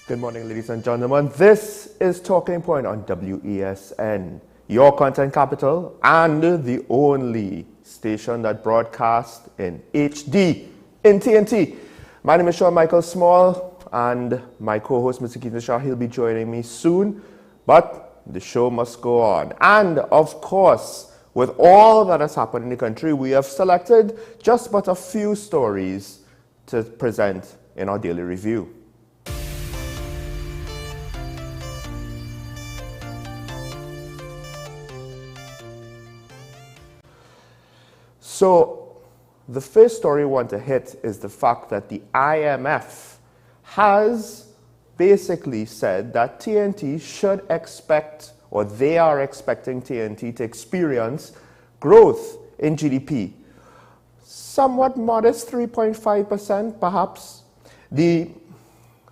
Good morning, ladies and gentlemen. This is Talking Point on wesn, your content capital and the only station that broadcasts in HD in TNT. My name is Sean Michael Small, and my co-host, Mr. Keith Shah, he'll be joining me soon, but the show must go on. And of course, with all that has happened in the country, we have selected just but a few stories to present in our daily review. So, the first story I want to hit is the fact that the IMF has basically said that TNT should expect, or they are expecting TNT to experience growth in GDP. Somewhat modest, 3.5% perhaps. The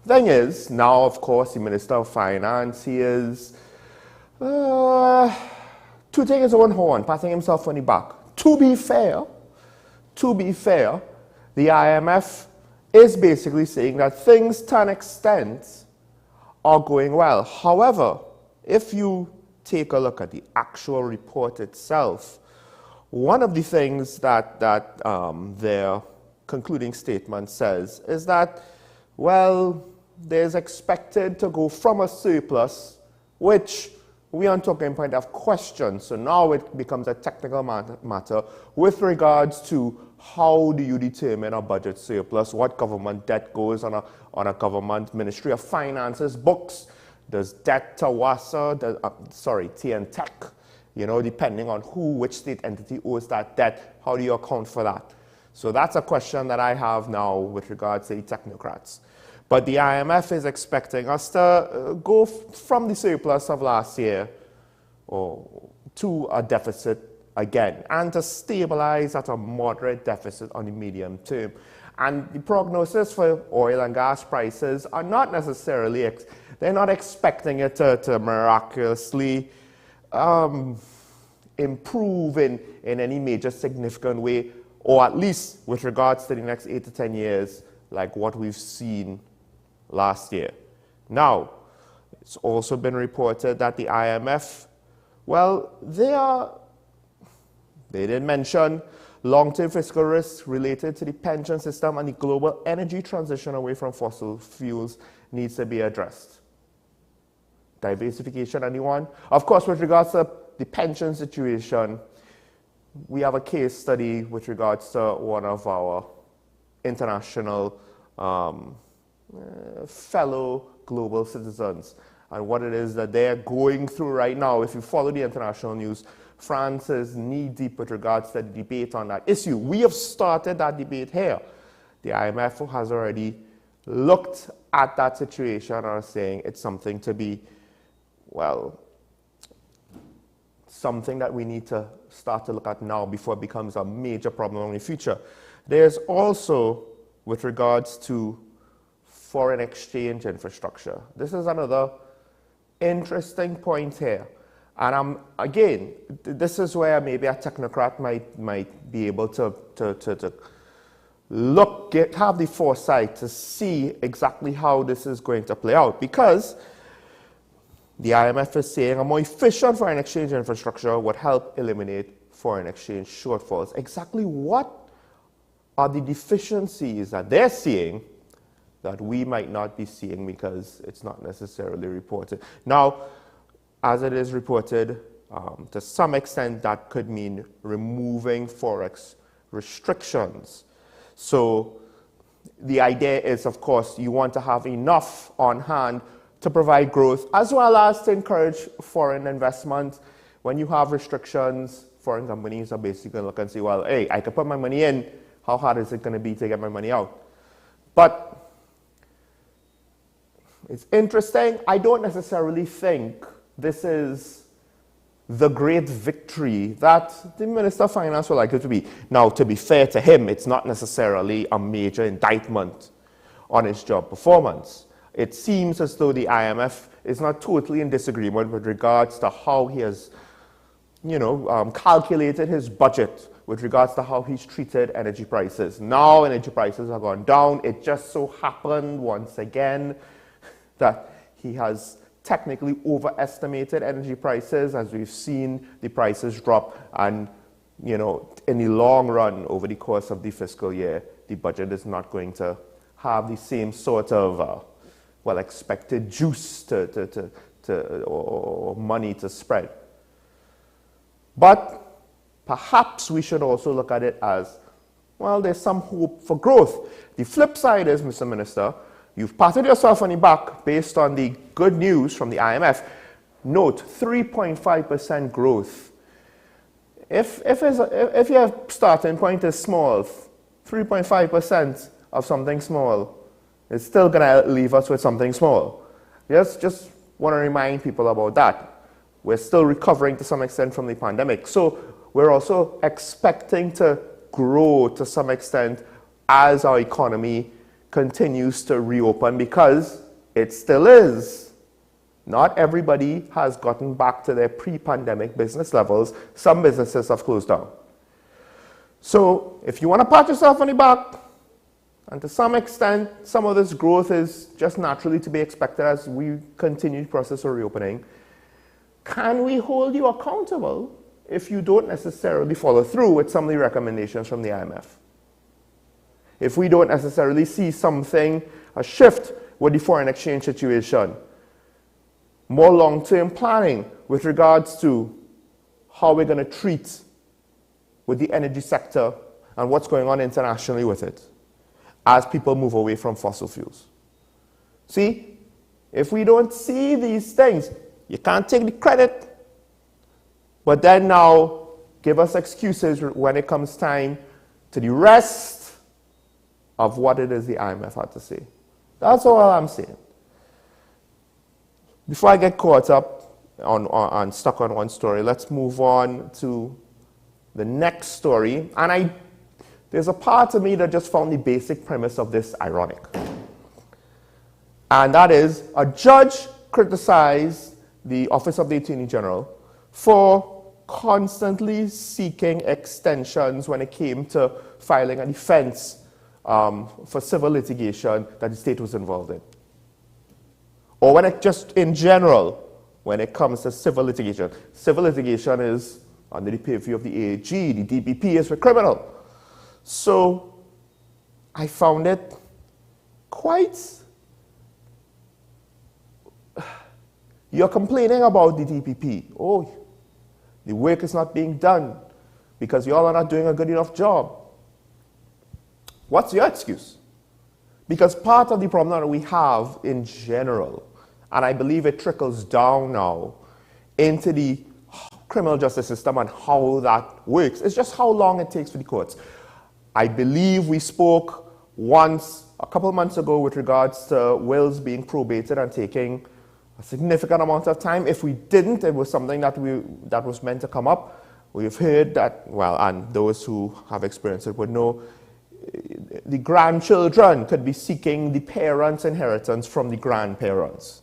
thing is, now of course the Minister of Finance, he is tooting his own horn, patting himself on the back. To be fair, the IMF is basically saying that things to an extent are going well. However, if you take a look at the actual report itself, one of the things that their concluding statement says is that, well, there's expected to go from a surplus, which we on Talking Point have questions, so now it becomes a technical matter with regards to how do you determine a budget surplus, what government debt goes on a government Ministry of Finance's books, does debt to WASA, TNTech, depending on which state entity owes that debt, how do you account for that? So that's a question that I have now with regards to the technocrats. But the IMF is expecting us to go from the surplus of last year to a deficit again, and to stabilize at a moderate deficit on the medium term. And the prognosis for oil and gas prices are not necessarily, they're not expecting it to miraculously improve in any major significant way, or at least with regards to the next 8 to 10 years, like what we've seen last year. Now, it's also been reported that the IMF, well, they did mention long-term fiscal risks related to the pension system and the global energy transition away from fossil fuels needs to be addressed. Diversification, anyone? Of course, with regards to the pension situation, we have a case study with regards to one of our international fellow global citizens and what it is that they're going through right now. If you follow the international news, France is knee-deep with regards to the debate on that issue. We have started that debate here. The IMF has already looked at that situation and are saying it's something to be, well, something that we need to start to look at now before it becomes a major problem in the future. There's also, with regards to foreign exchange infrastructure. This is another interesting point here. And again, this is where maybe a technocrat might be able to have the foresight to see exactly how this is going to play out, because the IMF is saying a more efficient foreign exchange infrastructure would help eliminate foreign exchange shortfalls. Exactly what are the deficiencies that they're seeing that we might not be seeing because it's not necessarily reported? Now, as it is reported, to some extent that could mean removing forex restrictions. So the idea is, of course, you want to have enough on hand to provide growth as well as to encourage foreign investment. When you have restrictions, foreign companies are basically going to look and say, well, hey, I can put my money in, how hard is it going to be to get my money out? But it's interesting. I don't necessarily think this is the great victory that the Minister of Finance would like it to be. Now, to be fair to him, it's not necessarily a major indictment on his job performance. It seems as though the IMF is not totally in disagreement with regards to how he has, calculated his budget with regards to how he's treated energy prices. Now energy prices have gone down. It just so happened once again that he has technically overestimated energy prices, as we've seen the prices drop, and in the long run, over the course of the fiscal year, the budget is not going to have the same sort of expected juice or money to spread. But perhaps we should also look at it as, well, there's some hope for growth. The flip side is, Mr. Minister, you've patted yourself on the back based on the good news from the IMF. Note, 3.5% growth. If your starting point is small, 3.5% of something small is still going to leave us with something small. Just want to remind people about that. We're still recovering to some extent from the pandemic. So we're also expecting to grow to some extent as our economy continues to reopen, because it still is. Not everybody has gotten back to their pre-pandemic business levels. Some businesses have closed down. So if you want to pat yourself on the back, and to some extent, some of this growth is just naturally to be expected as we continue the process of reopening, can we hold you accountable if you don't necessarily follow through with some of the recommendations from the IMF? If we don't necessarily see a shift with the foreign exchange situation, more long-term planning with regards to how we're going to treat with the energy sector and what's going on internationally with it as people move away from fossil fuels. See, if we don't see these things, you can't take the credit, but then now give us excuses when it comes time to the rest of what it is the IMF had to say. That's all I'm saying. Before I get caught up on stuck on one story, let's move on to the next story. And there's a part of me that just found the basic premise of this ironic. And that is, a judge criticized the Office of the Attorney General for constantly seeking extensions when it came to filing a defense for civil litigation that the state was involved in. Or when it just in general, when it comes to civil litigation. Civil litigation is under the purview of the AG, the DPP is for criminal. So I found it quite... You're complaining about the DPP. Oh, the work is not being done because you all are not doing a good enough job. What's your excuse? Because part of the problem that we have in general, and I believe it trickles down now into the criminal justice system and how that works, is just how long it takes for the courts. I believe we spoke once, a couple of months ago, with regards to wills being probated and taking a significant amount of time. If we didn't, it was something that was meant to come up. We've heard that, well, and those who have experienced it would know, the grandchildren could be seeking the parents' inheritance from the grandparents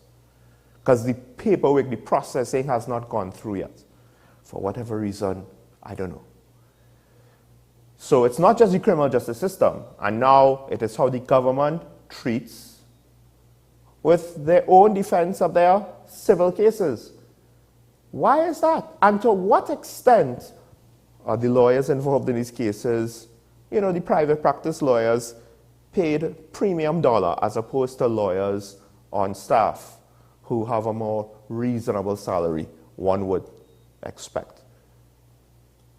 because the paperwork, the processing has not gone through yet. For whatever reason, I don't know. So it's not just the criminal justice system, and now it is how the government treats with their own defense of their civil cases. Why is that? And to what extent are the lawyers involved in these cases, the private practice lawyers, paid premium dollar as opposed to lawyers on staff who have a more reasonable salary, one would expect?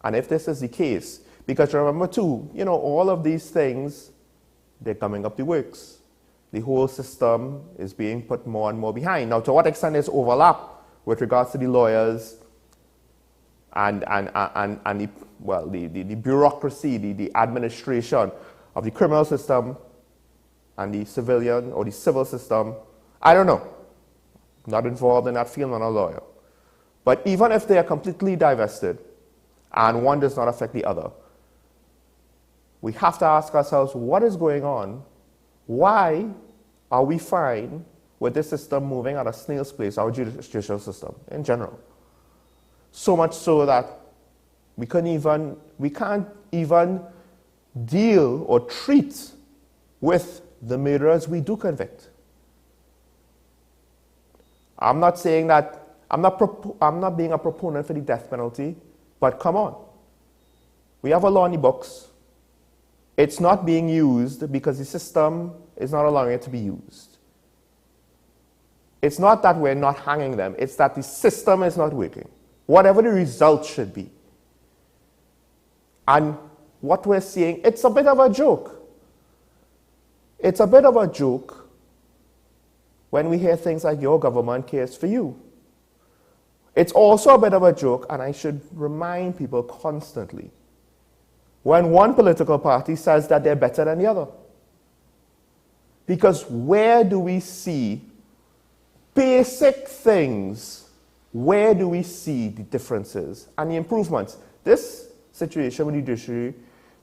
And if this is the case, because remember too, all of these things, they're coming up the works. The whole system is being put more and more behind. Now, to what extent is overlap with regards to the lawyers and the bureaucracy, the administration of the criminal system and the civilian or the civil system? I don't know. Not involved in that field, I'm not a lawyer. But even if they are completely divested and one does not affect the other, we have to ask ourselves, what is going on? Why are we fine with this system moving at a snail's pace, our judicial system in general? So much so that we can't even deal or treat with the murderers we do convict. I'm not saying that, I'm not being a proponent for the death penalty, but come on. We have a law in the books. It's not being used because the system is not allowing it to be used. It's not that we're not hanging them, it's that the system is not working. Whatever the result should be. And what we're seeing, it's a bit of a joke. It's a bit of a joke when we hear things like your government cares for you. It's also a bit of a joke, and I should remind people constantly, when one political party says that they're better than the other. Because where do we see basic things? Where do we see the differences and the improvements? This situation with the judiciary,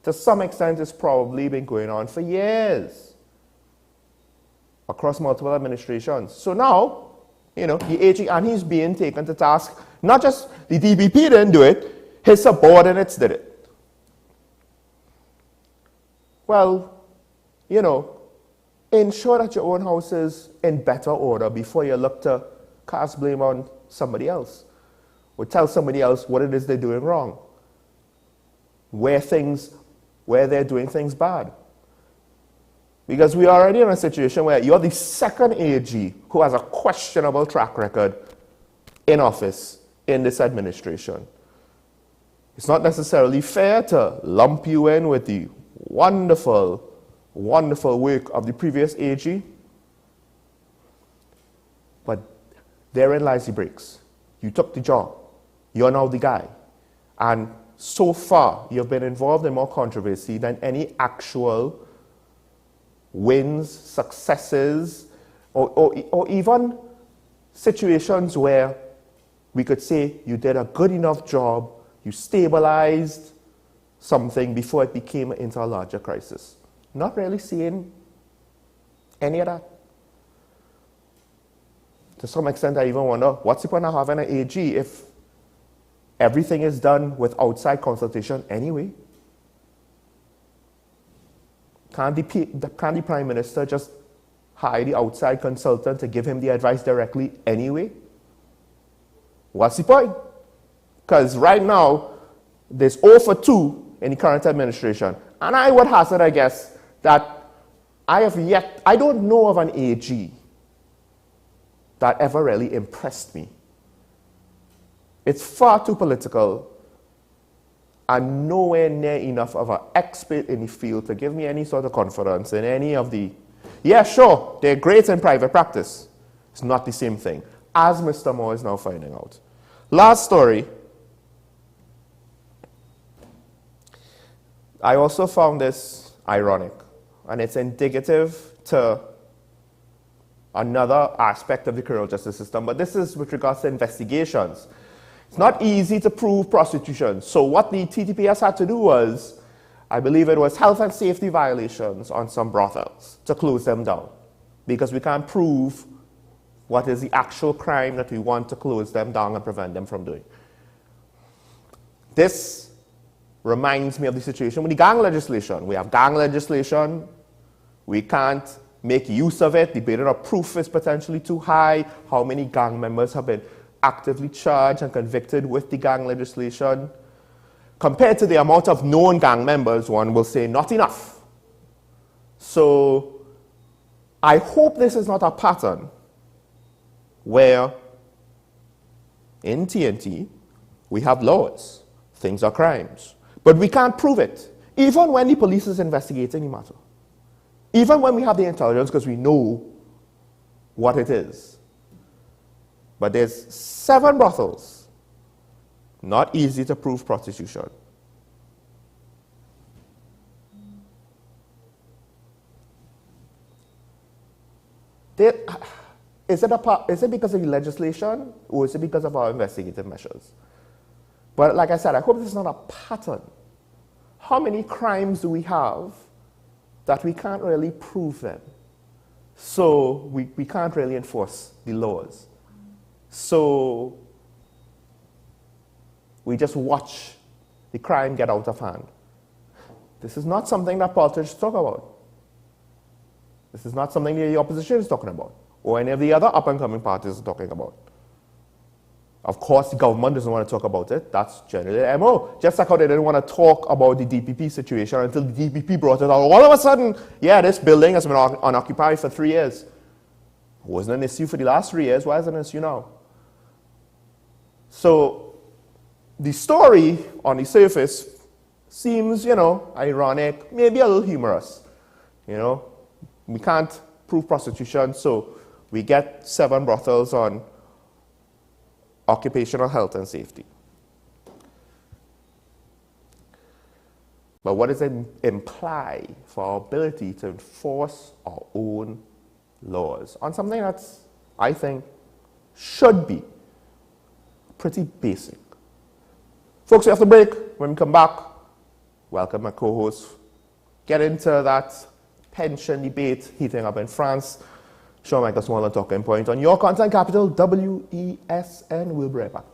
to some extent, has probably been going on for years across multiple administrations. So now, the AG, and he's being taken to task. Not just the DPP didn't do it, his subordinates did it. Well, ensure that your own house is in better order before you look to cast blame on somebody else, or tell somebody else what it is they're doing wrong, where they're doing things bad. Because we are already in a situation where you're the second AG who has a questionable track record in office in this administration. It's not necessarily fair to lump you in with the wonderful, wonderful work of the previous AG. But therein lies the breaks. You took the job. You're now the guy. And so far, you've been involved in more controversy than any actual wins, successes, or even situations where we could say you did a good enough job, you stabilized something before it became into a larger crisis. Not really seeing any of that. To some extent, I even wonder, what's the point of having an AG if everything is done with outside consultation anyway? Can't the Prime Minister just hire the outside consultant to give him the advice directly anyway? What's the point? Because right now, there's 0 for 2 in the current administration. And I would hazard, I guess, that I don't know of an AG that ever really impressed me. It's far too political and nowhere near enough of an expert in the field to give me any sort of confidence in any of the... Yeah, sure, they're great in private practice. It's not the same thing, as Mr. Moore is now finding out. Last story. I also found this ironic, and it's indicative to another aspect of the criminal justice system, but this is with regards to investigations. It's not easy to prove prostitution. So what the TTPS had to do was, I believe it was health and safety violations on some brothels to close them down, because we can't prove what is the actual crime that we want to close them down and prevent them from doing. This reminds me of the situation with the gang legislation. We have gang legislation. We can't make use of it. The burden of proof is potentially too high. How many gang members have been actively charged and convicted with the gang legislation? Compared to the amount of known gang members, one will say not enough. So I hope this is not a pattern where in TNT we have laws, things are crimes, but we can't prove it, even when the police is investigating the matter. Even when we have the intelligence because we know what it is. But there's 7 brothels. Not easy to prove prostitution. Is it because of the legislation, or is it because of our investigative measures? But like I said, I hope this is not a pattern. How many crimes do we have that we can't really prove them? So we can't really enforce the laws. So we just watch the crime get out of hand. This is not something that politicians talk about. This is not something the opposition is talking about. or any of the other up-and-coming parties are talking about. Of course, the government doesn't want to talk about it. That's generally the MO. Just like how they didn't want to talk about the DPP situation until the DPP brought it out. All of a sudden, yeah, this building has been unoccupied for 3 years. It wasn't an issue for the last 3 years. Why is it an issue now? So the story on the surface seems, ironic, maybe a little humorous. We can't prove prostitution, so we get 7 brothels on occupational health and safety. But what does it imply for our ability to enforce our own laws on something that's, I think, should be pretty basic? Folks, we have to break. When we come back, welcome my co-host. Get into that pension debate heating up in France. Sean Michael Small and Talking Point on your content capital, WESN. We'll be right back.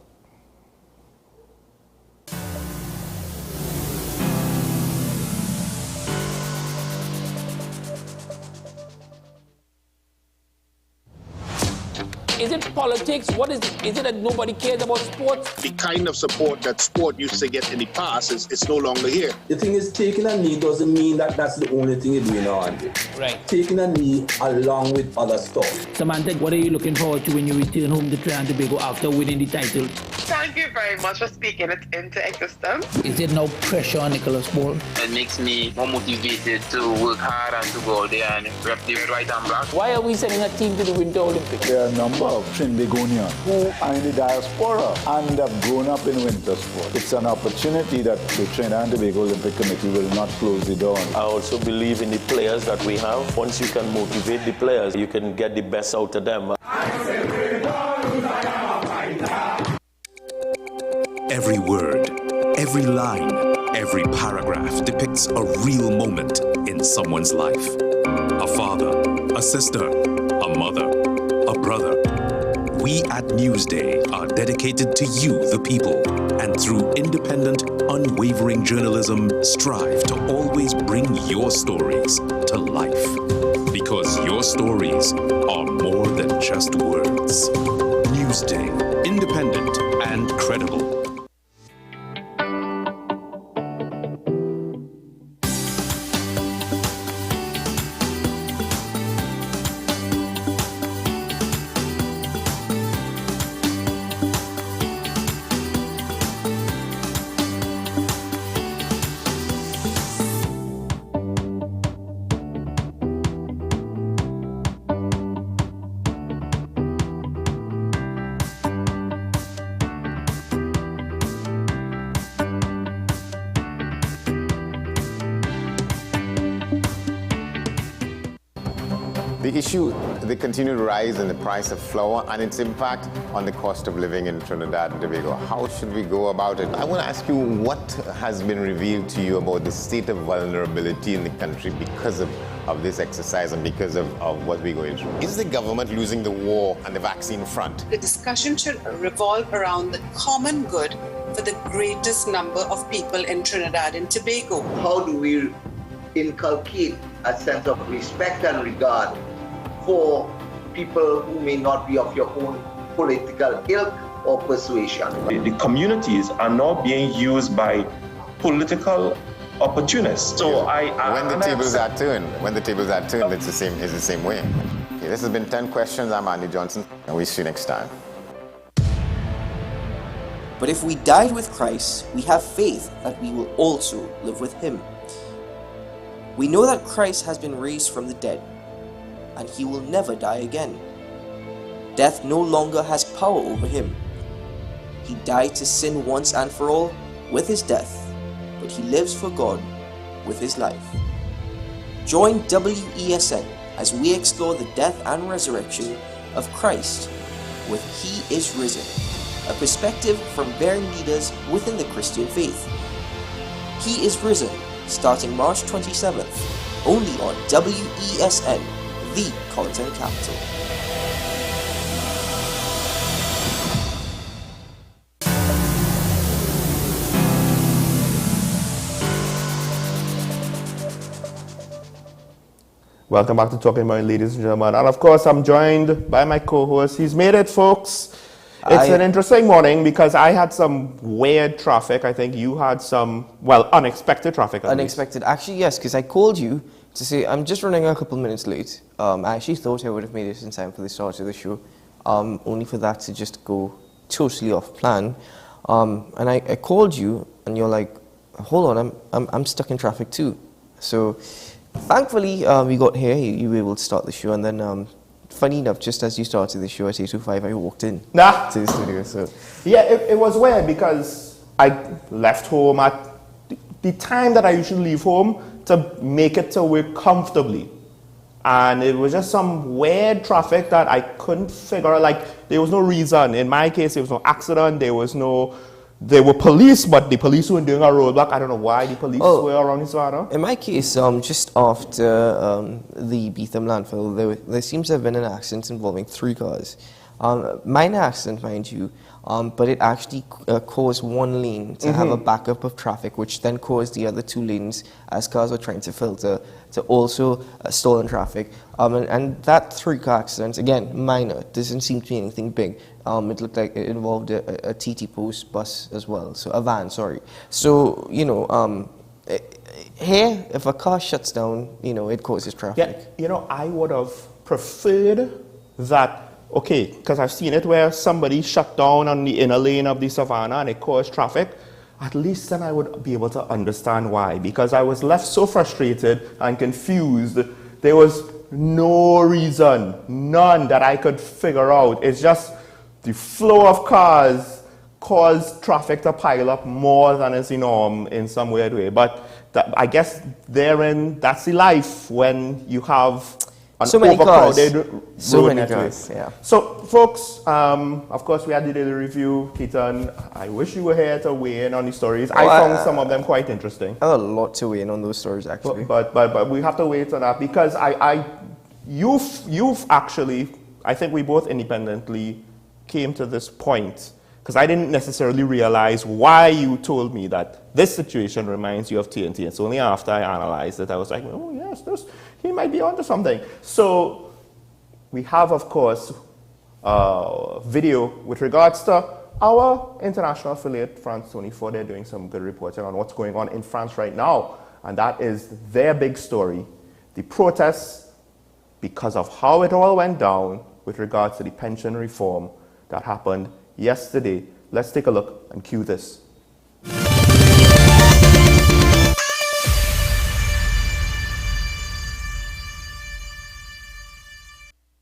Is it politics? What is it? Is it that nobody cares about sports? The kind of support that sport used to get in the past is no longer here. The thing is, taking a knee doesn't mean that that's the only thing you're doing now, Andy. Right. Taking a knee along with other stuff. Samantha, what are you looking forward to when you return home to Trinidad and Tobago after winning the title? Thank you very much for speaking it into existence. Is there no pressure on Nicholas Ball? It makes me more motivated to work hard and to go out there and rep the white and black. Why are we sending a team to the Winter Olympics? There are a number of Trinbagonians who are in the diaspora and have grown up in winter sport. It's an opportunity that the Trinidad and Tobago Olympic Committee will not close the door on. I also believe in the players that we have. Once you can motivate the players, you can get the best out of them. Every word, every line, every paragraph depicts a real moment in someone's life. A father, a sister, a mother, a brother. We at Newsday are dedicated to you, the people, and through independent, unwavering journalism, strive to always bring your stories to life. Because your stories are more than just words. Newsday, independent and credible. The issue, the continued rise in the price of flour and its impact on the cost of living in Trinidad and Tobago. How should we go about it? I want to ask you, what has been revealed to you about the state of vulnerability in the country because of this exercise and because of what we're going through? Is the government losing the war on the vaccine front? The discussion should revolve around the common good for the greatest number of people in Trinidad and Tobago. How do we inculcate a sense of respect and regard for people who may not be of your own political ilk or persuasion? The communities are now being used by political opportunists. So when the tables are turned, it's the same way. Okay, this has been 10 Questions. I'm Andy Johnson, and we'll see you next time. But if we died with Christ, we have faith that we will also live with him. We know that Christ has been raised from the dead, and he will never die again. Death no longer has power over him. He died to sin once and for all with his death, but he lives for God with his life. Join WESN as we explore the death and resurrection of Christ with He is Risen, a perspective from bearing leaders within the Christian faith. He is Risen, starting March 27th, only on WESN, the content capital. Welcome back to Talking About, ladies and gentlemen. And of course, I'm joined by my co-host. He's made it, folks. It's an interesting morning because I had some weird traffic. I think you had some, well, unexpected traffic. Unexpected. Actually, yes, because I called you to say I'm just running a couple minutes late. I actually thought I would have made it in time for the start of the show, only for that to just go totally off plan. And I called you, and you're like, hold on, I'm stuck in traffic too. So thankfully, we got here, you were able to start the show, and then funny enough, just as you started the show at 8:05, I walked in to the studio. So yeah, it was weird because I left home at the time that I usually leave home to make it to work comfortably. And it was just some weird traffic that I couldn't figure out. Like, there was no reason. In my case, there was no accident. There were police, but the police weren't doing a roadblock. I don't know why the police were around this matter. In my case, just after the Beetham landfill, there seems to have been an accident involving 3 cars. Minor accident, mind you, but it actually caused one lane to have a backup of traffic, which then caused the other 2 lanes, as cars were trying to filter, to also stall in traffic. And that 3-car accident, again, minor, doesn't seem to be anything big. It looked like it involved a TT Post bus as well, so a van, sorry. So, you know, here, if a car shuts down, you know, it causes traffic. Yeah, you know, I would have preferred that. Okay, because I've seen it where somebody shut down on the inner lane of the Savannah and it caused traffic. At least then I would be able to understand why. Because I was left so frustrated and confused. There was no reason, none that I could figure out. It's just the flow of cars caused traffic to pile up more than is the norm in some weird way. But I guess therein, that's the life when you have so many cars. So many cars, yeah. So, folks, of course, we had the daily review. Keaton, I wish you were here to weigh in on the stories. I found some of them quite interesting. I have a lot to weigh in on those stories, actually. But we have to wait on that because you've actually, I think we both independently came to this point because I didn't necessarily realize why you told me that this situation reminds you of TNT. It's only after I analyzed it, I was like, oh yes, he might be onto something. So we have, of course, video with regards to our international affiliate, France 24. They're doing some good reporting on what's going on in France right now. And that is their big story. The protests, because of how it all went down with regards to the pension reform that happened yesterday. Let's take a look and cue this.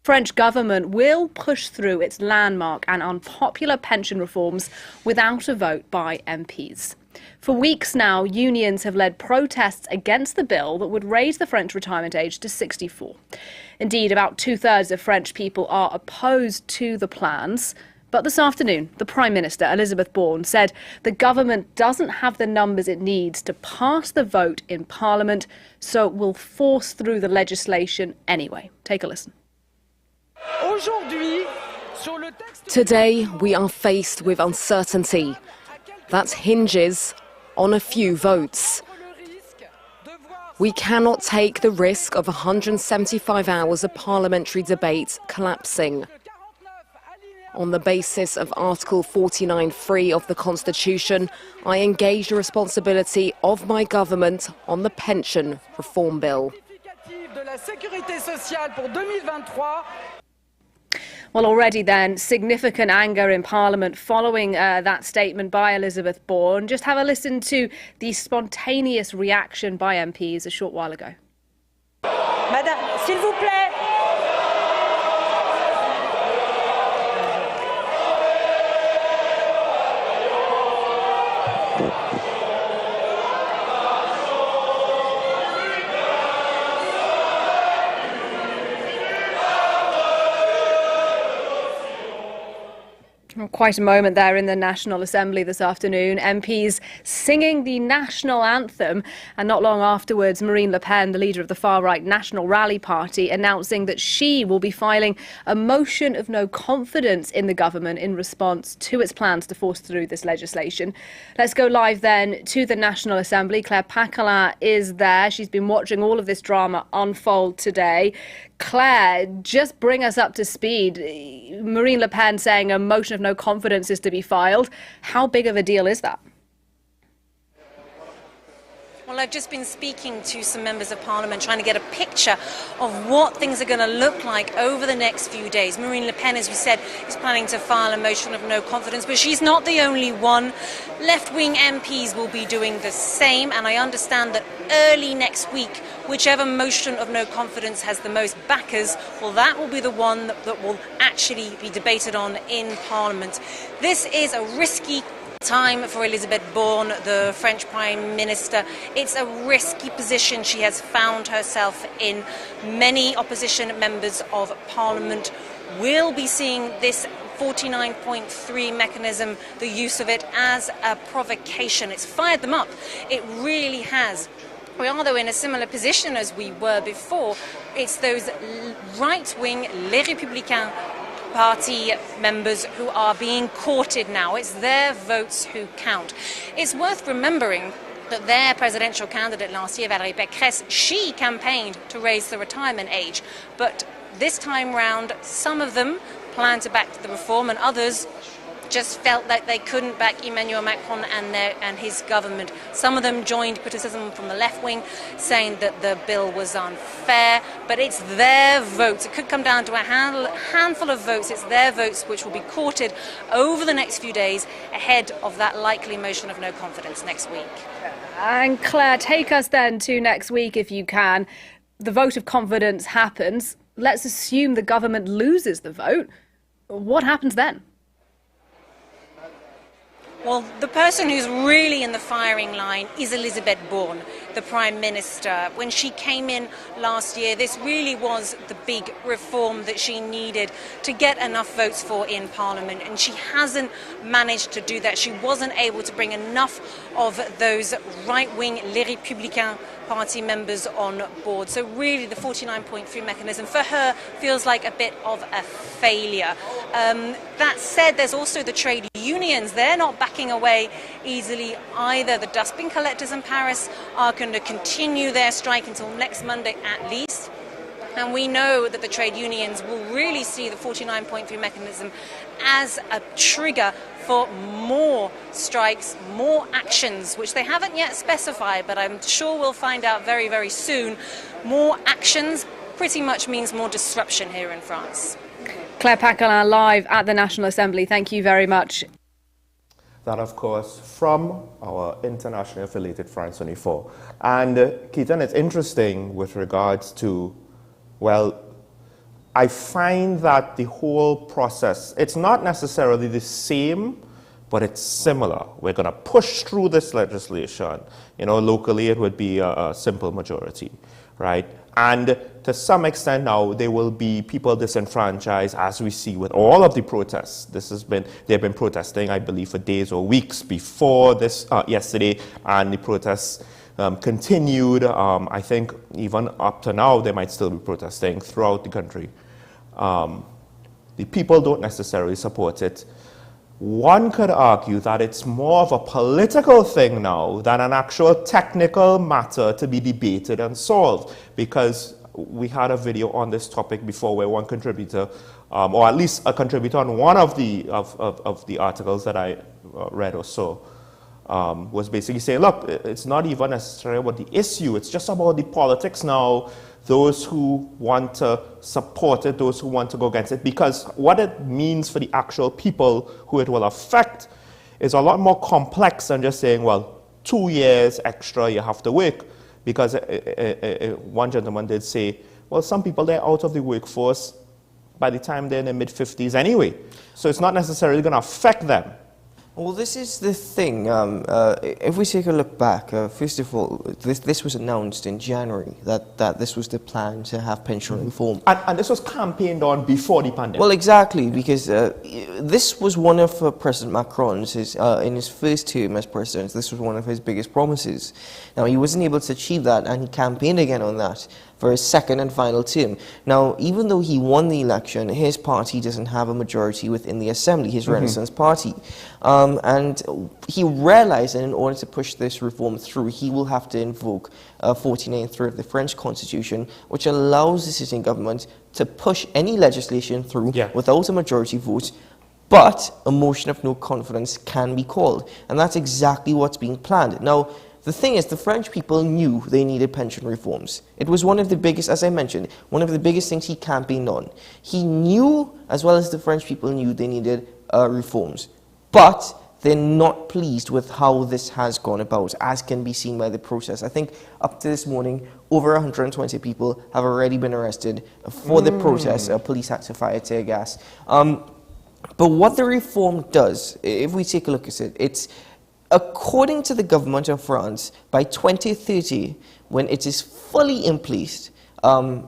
French government will push through its landmark and unpopular pension reforms without a vote by MPs. For weeks now, unions have led protests against the bill that would raise the French retirement age to 64. Indeed, about 2/3 of French people are opposed to the plans. But this afternoon, the Prime Minister, Elizabeth Borne, said the government doesn't have the numbers it needs to pass the vote in Parliament, so it will force through the legislation anyway. Take a listen. Today, we are faced with uncertainty that hinges on a few votes. We cannot take the risk of 175 hours of parliamentary debate collapsing. On the basis of Article 49(3) of the Constitution, I engage the responsibility of my government on the pension reform bill. Well, already then, significant anger in Parliament following that statement by Elizabeth Borne. Just have a listen to the spontaneous reaction by MPs a short while ago. Madame, s'il vous plaît. Quite a moment there in the National Assembly this afternoon. MPs singing the national anthem, and not long afterwards, Marine Le Pen, the leader of the far-right National Rally Party, announcing that she will be filing a motion of no confidence in the government in response to its plans to force through this legislation. Let's go live then to the National Assembly. Claire Paquelin is there. She's been watching all of this drama unfold today. Claire, just bring us up to speed. Marine Le Pen saying a motion of no confidence is to be filed. How big of a deal is that? Well, I've just been speaking to some members of Parliament trying to get a picture of what things are going to look like over the next few days. Marine Le Pen, as we said, is planning to file a motion of no confidence, but she's not the only one. Left-wing MPs will be doing the same, and I understand that early next week, whichever motion of no confidence has the most backers, well, that will be the one that will actually be debated on in Parliament. This is a risky time for Elisabeth Borne, the French Prime Minister. It's a risky position she has found herself in. Many opposition members of Parliament will be seeing this 49.3 mechanism, the use of it, as a provocation. It's fired them up. It really has. We are, though, in a similar position as we were before. It's those right-wing Les Républicains party members who are being courted now. It's their votes who count. It's worth remembering that their presidential candidate last year, Valérie Pécresse, she campaigned to raise the retirement age. But this time round, some of them plan to back the reform, and others just felt that they couldn't back Emmanuel Macron and his government. Some of them joined criticism from the left wing, saying that the bill was unfair, but it's their votes. It could come down to a handful of votes. It's their votes which will be courted over the next few days ahead of that likely motion of no confidence next week. And Claire, take us then to next week if you can. The vote of confidence happens. Let's assume the government loses the vote. What happens then? Well, the person who's really in the firing line is Elisabeth Borne, the Prime Minister. When she came in last year, this really was the big reform that she needed to get enough votes for in Parliament, and she hasn't managed to do that. She wasn't able to bring enough of those right-wing Les Républicains party members on board. So really the 49.3 mechanism for her feels like a bit of a failure. That said, there's also the trade unions. They're not backing away easily either. The dustbin collectors in Paris are going to continue their strike until next Monday at least. And we know that the trade unions will really see the 49.3 mechanism as a trigger for more strikes, more actions, which they haven't yet specified, but I'm sure we'll find out very, very soon. More actions pretty much means more disruption here in France. Claire Paquelin live at the National Assembly. Thank you very much. That, of course, from our internationally affiliated France 24. And Keaton, it's interesting with regards to, well, I find that the whole process, it's not necessarily the same, but it's similar. We're going to push through this legislation. You know, locally it would be a simple majority, right? And to some extent now, there will be people disenfranchised, as we see with all of the protests. They've been protesting, I believe, for days or weeks before this yesterday, and the protests continued. I think even up to now, they might still be protesting throughout the country. The people don't necessarily support it. One could argue that it's more of a political thing now than an actual technical matter to be debated and solved, because we had a video on this topic before where one contributor, or at least a contributor on one of the articles that I read or saw, was basically saying, look, it's not even necessarily about the issue, it's just about the politics now, those who want to support it, those who want to go against it, because what it means for the actual people who it will affect is a lot more complex than just saying, well, 2 years extra you have to work, because one gentleman did say, well, some people, they're out of the workforce by the time they're in their mid-50s anyway, so it's not necessarily going to affect them. Well, this is the thing. If we take a look back, first of all, this was announced in January, that this was the plan to have pension reform. And this was campaigned on before the pandemic. Well, exactly, because this was one of President Macron's, in his first term as president, this was one of his biggest promises. Now, he wasn't able to achieve that, and he campaigned again on that for his second and final term. Now, even though he won the election, his party doesn't have a majority within the Assembly, his Renaissance Party. And he realized that in order to push this reform through, he will have to invoke 49(3) of the French Constitution, which allows the sitting government to push any legislation through without a majority vote, but a motion of no confidence can be called. And that's exactly what's being planned. Now, the thing is, the French people knew they needed pension reforms. It was one of the biggest, as I mentioned, one of the biggest things he campaigned on. He knew, as well as the French people knew, they needed reforms. But they're not pleased with how this has gone about, as can be seen by the process. I think up to this morning, over 120 people have already been arrested for the protest. Police had to fire tear gas. But what the reform does, if we take a look at it, it's according to the government of France, by 2030, when it is fully in place,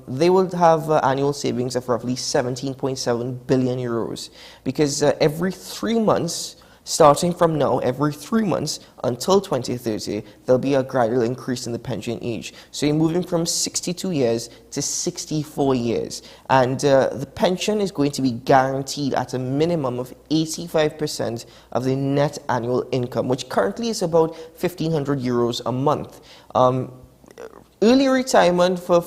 they will have annual savings of roughly 17.7 billion euros. Because every 3 months, starting from now, every 3 months until 2030, there'll be a gradual increase in the pension age. So you're moving from 62 years to 64 years. And the pension is going to be guaranteed at a minimum of 85% of the net annual income, which currently is about 1,500 euros a month. Early retirement for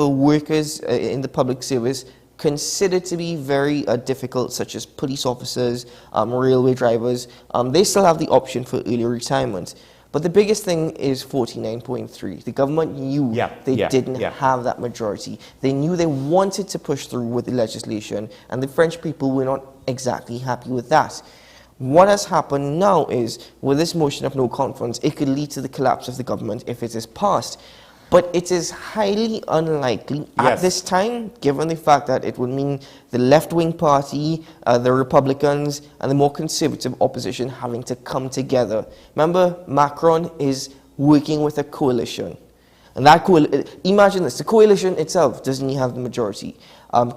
workers in the public service considered to be very difficult, such as police officers, railway drivers. They still have the option for early retirement. But the biggest thing is 49.3. The government knew they didn't have that majority. They knew they wanted to push through with the legislation, and the French people were not exactly happy with that. What has happened now is, with this motion of no confidence, it could lead to the collapse of the government if it is passed. But it is highly unlikely at this time, given the fact that it would mean the left-wing party, the Republicans, and the more conservative opposition having to come together. Remember, Macron is working with a coalition. And that imagine this, the coalition itself doesn't have the majority.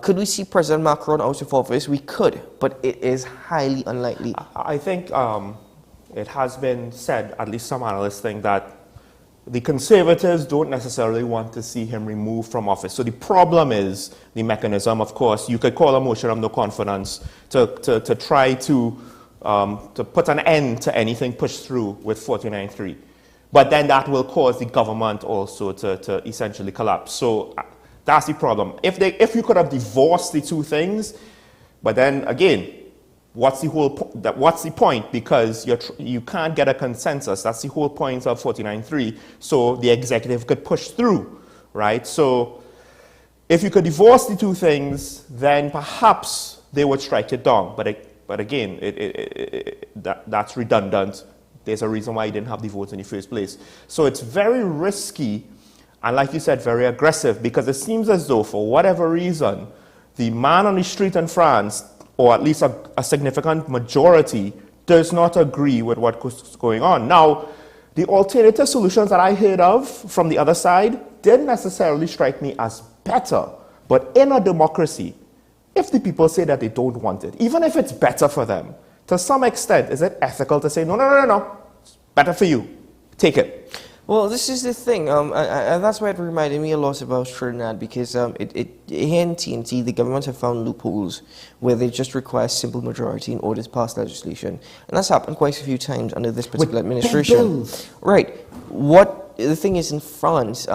Could we see President Macron out of office? We could, but it is highly unlikely. I think it has been said, at least some analysts think, that the Conservatives don't necessarily want to see him removed from office. So the problem is the mechanism. Of course, you could call a motion of no confidence to try to put an end to anything pushed through with 49.3. But then that will cause the government also to essentially collapse. So that's the problem. If you could have divorced the two things, but then again, what's the point? Because you can't get a consensus. That's the whole point of 49.3. So the executive could push through, right? So if you could divorce the two things, then perhaps they would strike it down. But again, that's redundant. There's a reason why he didn't have the votes in the first place. So it's very risky and, like you said, very aggressive, because it seems as though, for whatever reason, the man on the street in France, or at least a significant majority, does not agree with what's going on. Now, the alternative solutions that I heard of from the other side didn't necessarily strike me as better. But in a democracy, if the people say that they don't want it, even if it's better for them, to some extent, is it ethical to say, no, it's better for you, take it? Well, this is the thing, and that's why it reminded me a lot about Trinidad, because here in TNT, the government have found loopholes where they just require simple majority in order to pass legislation. And that's happened quite a few times under this particular administration. Right. The thing is, in France,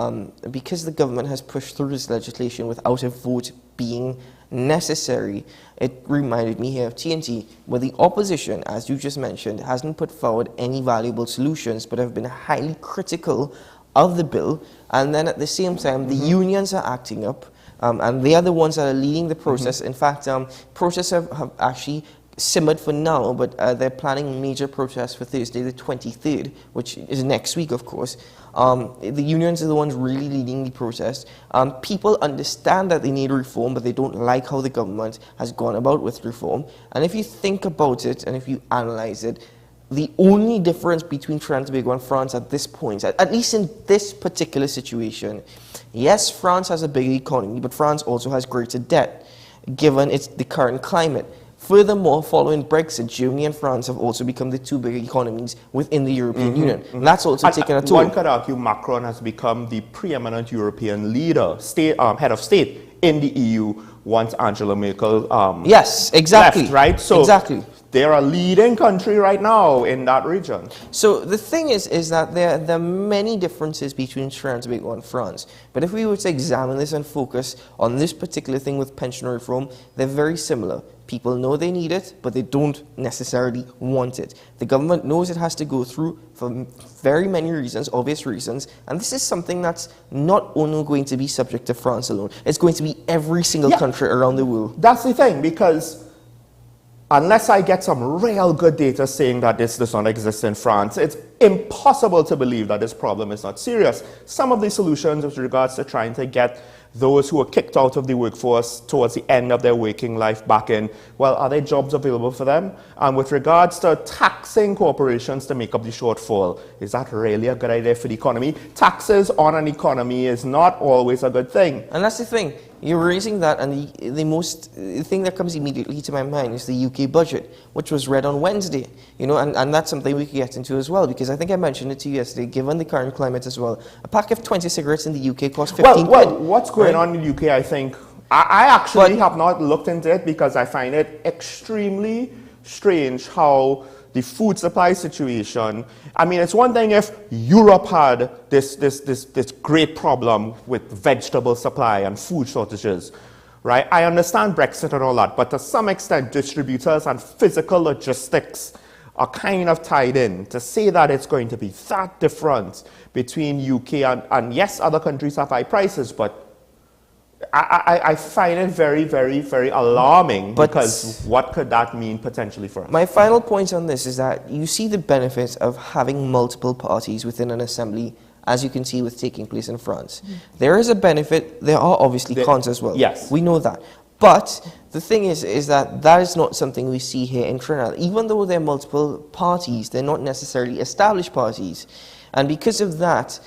because the government has pushed through this legislation without a vote being necessary, it reminded me here of TNT, where the opposition, as you just mentioned, hasn't put forward any valuable solutions, but have been highly critical of the bill. And then at the same time, the unions are acting up, and they are the ones that are leading the process. In fact, protests have actually simmered for now, but they're planning major protests for Thursday the 23rd, which is next week, of course. The unions are the ones really leading the protest. People understand that they need reform, but they don't like how the government has gone about with reform. And if you think about it, and if you analyze it, the only difference between Trinidad and Tobago and France at this point, at least in this particular situation, yes, France has a bigger economy, but France also has greater debt, given the current climate. Furthermore, following Brexit, Germany and France have also become the two big economies within the European Union. And that's also taken a toll. One could argue Macron has become the preeminent European leader, head of state in the EU once Angela Merkel yes, exactly. left, right? So exactly. They're a leading country right now in that region. So the thing is that there are many differences between Trinidad and Tobago and France. But if we were to examine this and focus on this particular thing with pension reform, they're very similar. People know they need it, but they don't necessarily want it. The government knows it has to go through for very many reasons, obvious reasons, and this is something that's not only going to be subject to France alone, it's going to be every single country around the world. That's the thing, because unless I get some real good data saying that this does not exist in France, it's impossible to believe that this problem is not serious. Some of the solutions with regards to trying to get those who are kicked out of the workforce towards the end of their working life back in, well, are there jobs available for them? And with regards to taxing corporations to make up the shortfall, is that really a good idea for the economy? Taxes on an economy is not always a good thing. And that's the thing. You're raising that, and the thing that comes immediately to my mind is the UK budget, which was read on Wednesday. You know, and that's something we could get into as well, because I think I mentioned it to you yesterday, given the current climate as well. A pack of 20 cigarettes in the UK costs 15 quid. Well, what's going on in the UK, I think, I actually have not looked into it because I find it extremely strange how the food supply situation, I mean, it's one thing if Europe had this great problem with vegetable supply and food shortages, right? I understand Brexit and all that, but to some extent, distributors and physical logistics are kind of tied in. To say that it's going to be that different between UK and yes, other countries have high prices, but I find it very, very, very alarming, because what could that mean potentially for us? My final point on this is that you see the benefit of having multiple parties within an assembly, as you can see with taking place in France. There is a benefit. There are obviously cons as well. Yes. We know that. But the thing is that that is not something we see here in Trinidad. Even though there are multiple parties, they're not necessarily established parties. And because of that,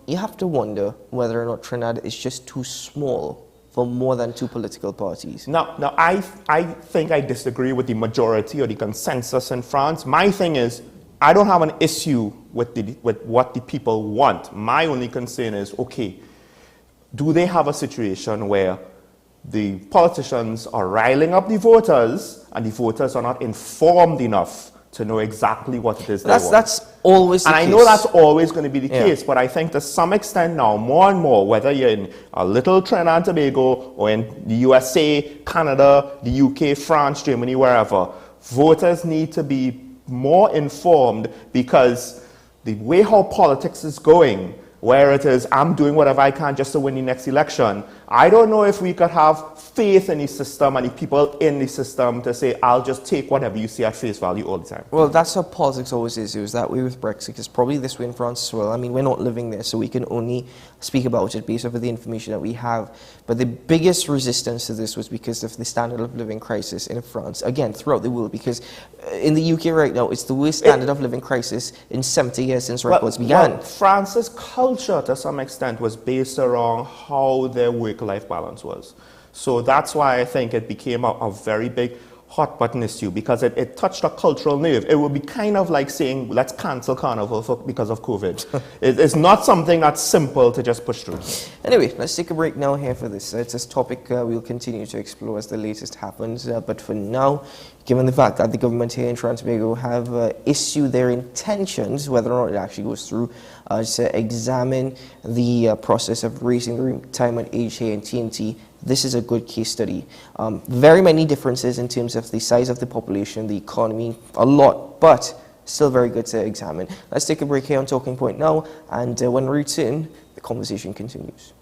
you have to wonder whether or not Trinidad is just too small for more than two political parties. Now, I think I disagree with the majority or the consensus in France. My thing is, I don't have an issue with what the people want. My only concern is, okay, do they have a situation where the politicians are riling up the voters and the voters are not informed enough to know exactly what it is they want? That's always the case. And I know that's always going to be the case, but I think to some extent now, more and more, whether you're in a little Trinidad and Tobago or in the USA, Canada, the UK, France, Germany, wherever, voters need to be more informed, because the way how politics is going, where it is, I'm doing whatever I can just to win the next election, I don't know if we could have faith in the system and the people in the system to say, I'll just take whatever you say at face value all the time. Well, that's how politics always is. It was that way with Brexit. It's probably this way in France as well. I mean, we're not living there, so we can only speak about it based off of the information that we have. But the biggest resistance to this was because of the standard of living crisis in France, again, throughout the world, because in the UK right now, it's the worst standard of living crisis in 70 years since records began. Well, France's culture, to some extent, was based around how their work-life balance was. So that's why I think it became a very big hot-button issue, because it touched a cultural nerve. It would be kind of like saying, let's cancel Carnival because of COVID. It's not something that's simple to just push through. Anyway, let's take a break now here for this. It's a topic we'll continue to explore as the latest happens. But for now, given the fact that the government here in Trinidad and Tobago have issued their intentions, whether or not it actually goes through, to examine the process of raising the retirement age here in TNT, this is a good case study. Very many differences in terms of the size of the population, the economy, a lot, but still very good to examine. Let's take a break here on Talking Point now, and when we return, the conversation continues.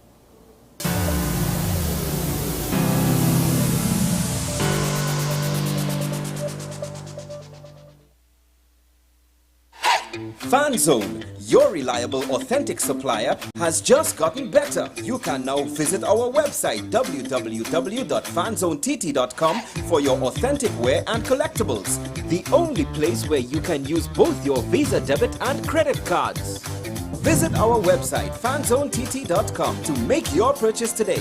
Fan Zone, Your reliable, authentic supplier has just gotten better. You can now visit our website www.fanzonett.com for your authentic wear and collectibles. The only place where you can use both your Visa debit and credit cards. Visit our website fanzonett.com to make your purchase today.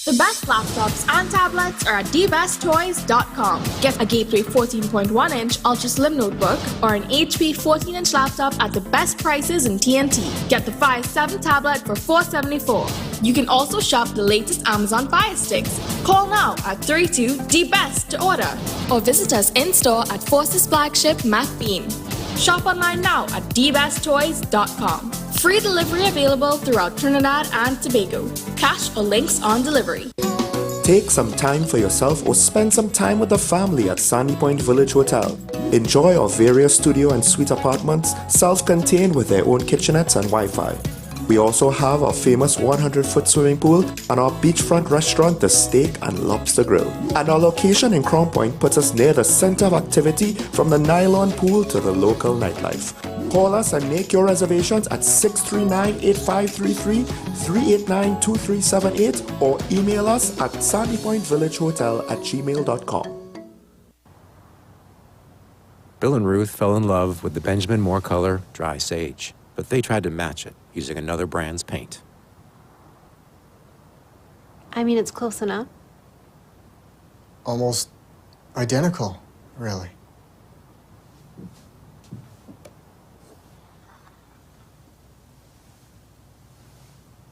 The best laptops and tablets are at dbesttoys.com. Get a Gateway 14.1-inch Ultra Slim notebook or an HP 14-inch laptop at the best prices in TNT. Get the Fire 7 tablet for $474. You can also shop the latest Amazon Fire Sticks. Call now at 32-DBEST to order or visit us in-store at Forces flagship MacBean. Shop online now at dbesttoys.com. Free delivery available throughout Trinidad and Tobago. Cash or links on delivery. Take some time for yourself or spend some time with the family at Sandy Point Village Hotel. Enjoy our various studio and suite apartments, self-contained with their own kitchenettes and Wi-Fi. We also have our famous 100-foot swimming pool and our beachfront restaurant, the Steak and Lobster Grill. And our location in Crown Point puts us near the center of activity from the nylon pool to the local nightlife. Call us and make your reservations at 639-8533, 389-2378 or email us at sandypointvillagehotel@gmail.com. Bill and Ruth fell in love with the Benjamin Moore color Dry Sage, but they tried to match it using another brand's paint. I mean, it's close enough. Almost identical, really.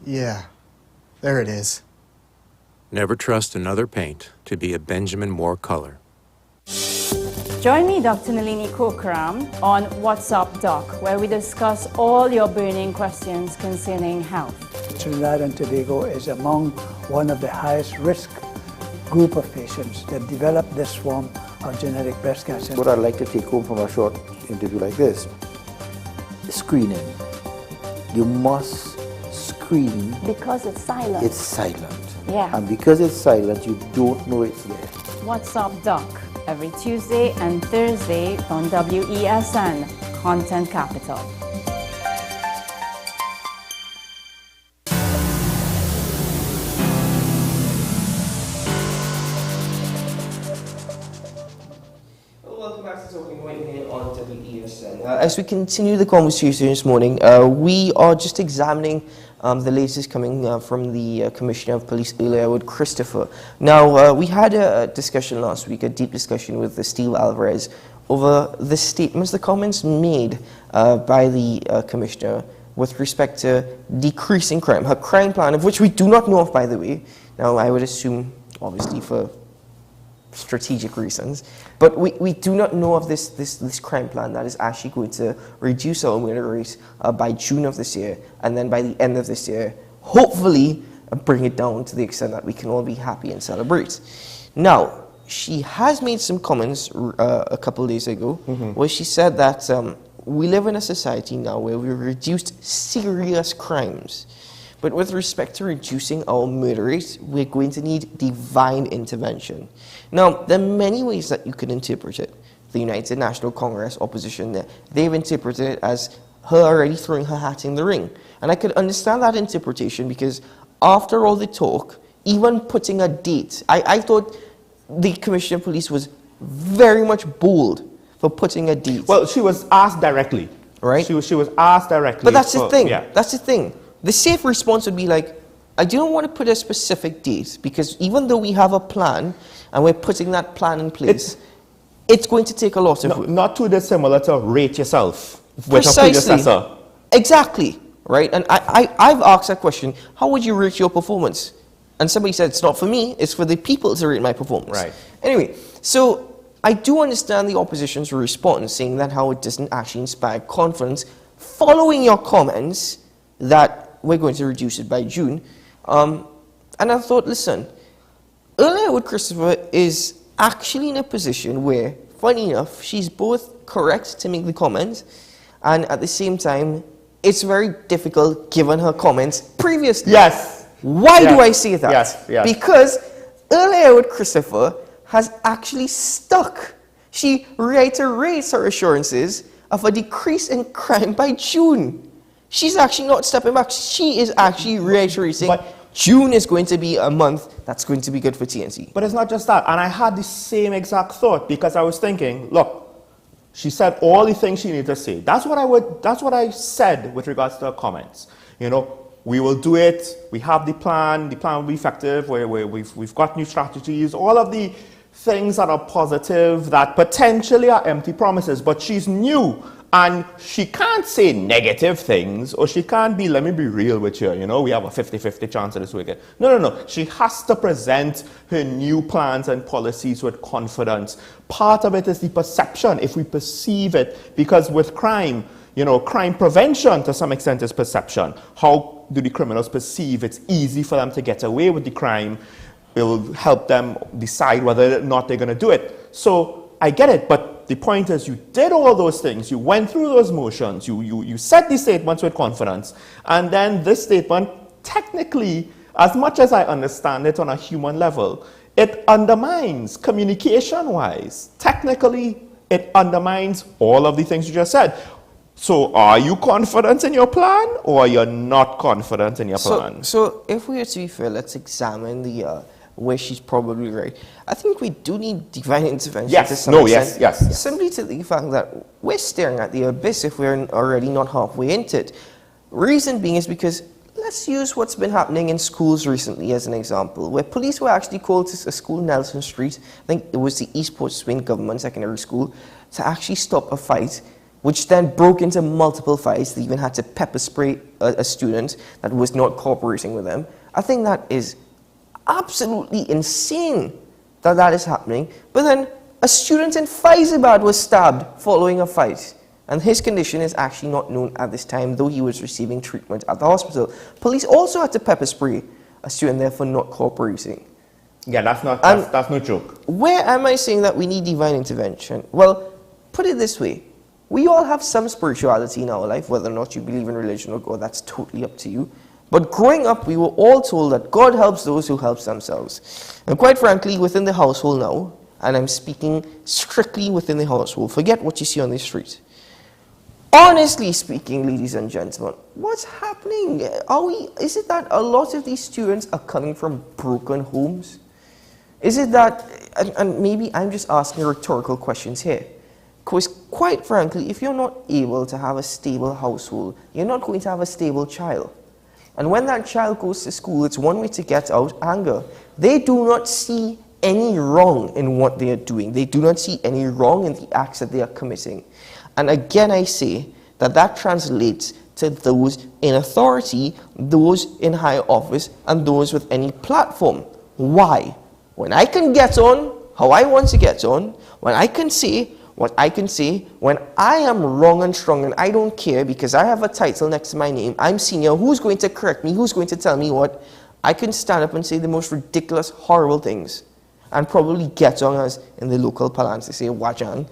Yeah, there it is. Never trust another paint to be a Benjamin Moore color. Join me, Dr. Nalini Kokram, on What's Up Doc, where we discuss all your burning questions concerning health. Trinidad and Tobago is among one of the highest risk group of patients that develop this form of genetic breast cancer. What I'd like to take home from a short interview like this, screening. You must screen. Because it's silent. It's silent. Yeah. And because it's silent, you don't know it's there. What's Up Doc, every Tuesday and Thursday on WESN, Content Capital. Welcome back to Talking Point here on WESN. As we continue the conversation this morning, we are just examining the latest coming from the Commissioner of Police earlier with Christopher. Now, we had a discussion last week, a deep discussion with Steve Alvarez over the statements, the comments made by the Commissioner with respect to decreasing crime. Her crime plan, of which we do not know of, by the way. Now, I would assume, obviously, for strategic reasons, but we do not know of this crime plan that is actually going to reduce our murder rate by June of this year, and then by the end of this year, hopefully bring it down to the extent that we can all be happy and celebrate. Now, she has made some comments a couple of days ago, where she said that we live in a society now where we've reduced serious crimes. But with respect to reducing our murder rate, we're going to need divine intervention. Now, there are many ways that you can interpret it. The United National Congress opposition, they've interpreted it as her already throwing her hat in the ring. And I could understand that interpretation because after all the talk, even putting a date, I thought the Commissioner of Police was very much bold for putting a date. Well, she was asked directly. Right? She was asked directly. But that's the thing. Yeah. That's the thing. The safe response would be like, I don't want to put a specific date because even though we have a plan and we're putting that plan in place, it's going to take a lot of work. Not too dissimilar to rate yourself with Precisely. a predecessor. Exactly, right? And I've asked that question, how would you rate your performance? And somebody said, it's not for me, it's for the people to rate my performance. Right. Anyway, so I do understand the opposition's response, saying that how it doesn't actually inspire confidence following your comments that we're going to reduce it by June. And I thought, listen, Earlier with Christopher is actually in a position where, funny enough, she's both correct to make the comments, and at the same time, it's very difficult given her comments previously. Yes. Why do I say that? Yes. Because earlier with Christopher has actually stuck. She reiterates her assurances of a decrease in crime by June. She's actually not stepping back. She is actually reiterating June is going to be a month that's going to be good for TNT. But it's not just that. And I had the same exact thought because I was thinking, look, she said all the things she needed to say. That's what I said with regards to her comments. You know, we will do it. We have the plan will be effective. We've got new strategies. All of the things that are positive that potentially are empty promises. But she's new. And she can't say negative things, or she can't be, let me be real with you, you know, we have a 50-50 chance of this weekend. No. She has to present her new plans and policies with confidence. Part of it is the perception, if we perceive it, because with crime, you know, crime prevention to some extent is perception. How do the criminals perceive it's easy for them to get away with the crime? It will help them decide whether or not they're going to do it. So I get it, but the point is you did all those things, you went through those motions, you said these statements with confidence, and then this statement, technically, as much as I understand it on a human level, it undermines, communication-wise, technically, it undermines all of the things you just said. So are you confident in your plan, or you're not confident in your plan? So if we are to be fair, let's examine the where she's probably right. I think we do need divine intervention to some extent. Yes. Simply to the fact that we're staring at the abyss if we're already not halfway into it. Reason being is because let's use what's been happening in schools recently as an example, where police were actually called to a school in Nelson Street, I think it was the East Port Swain Government Secondary School, to actually stop a fight, which then broke into multiple fights. They even had to pepper spray a student that was not cooperating with them. I think that is absolutely insane that is happening. But then a student in Faizabad was stabbed following a fight, and his condition is actually not known at this time, though he was receiving treatment at the hospital. Police also had to pepper spray a student there for not cooperating. Yeah, that's no joke. Where am I saying that we need divine intervention? Well, put it this way. We all have some spirituality in our life, whether or not you believe in religion or God, that's totally up to you. But growing up, we were all told that God helps those who help themselves. And quite frankly, within the household now, and I'm speaking strictly within the household, forget what you see on the street. Honestly speaking, ladies and gentlemen, what's happening? Is it that a lot of these students are coming from broken homes? Is it that, and maybe I'm just asking rhetorical questions here, because quite frankly, if you're not able to have a stable household, you're not going to have a stable child. And when that child goes to school, it's one way to get out anger. They do not see any wrong in what they are doing. They do not see any wrong in the acts that they are committing. And again, I say that translates to those in authority, those in high office, and those with any platform. Why? When I can get on how I want to get on, when I can say what I can say, when I am wrong and strong and I don't care because I have a title next to my name, I'm senior, who's going to correct me, who's going to tell me what, I can stand up and say the most ridiculous, horrible things and probably get on, as in the local parlance they say, wajang.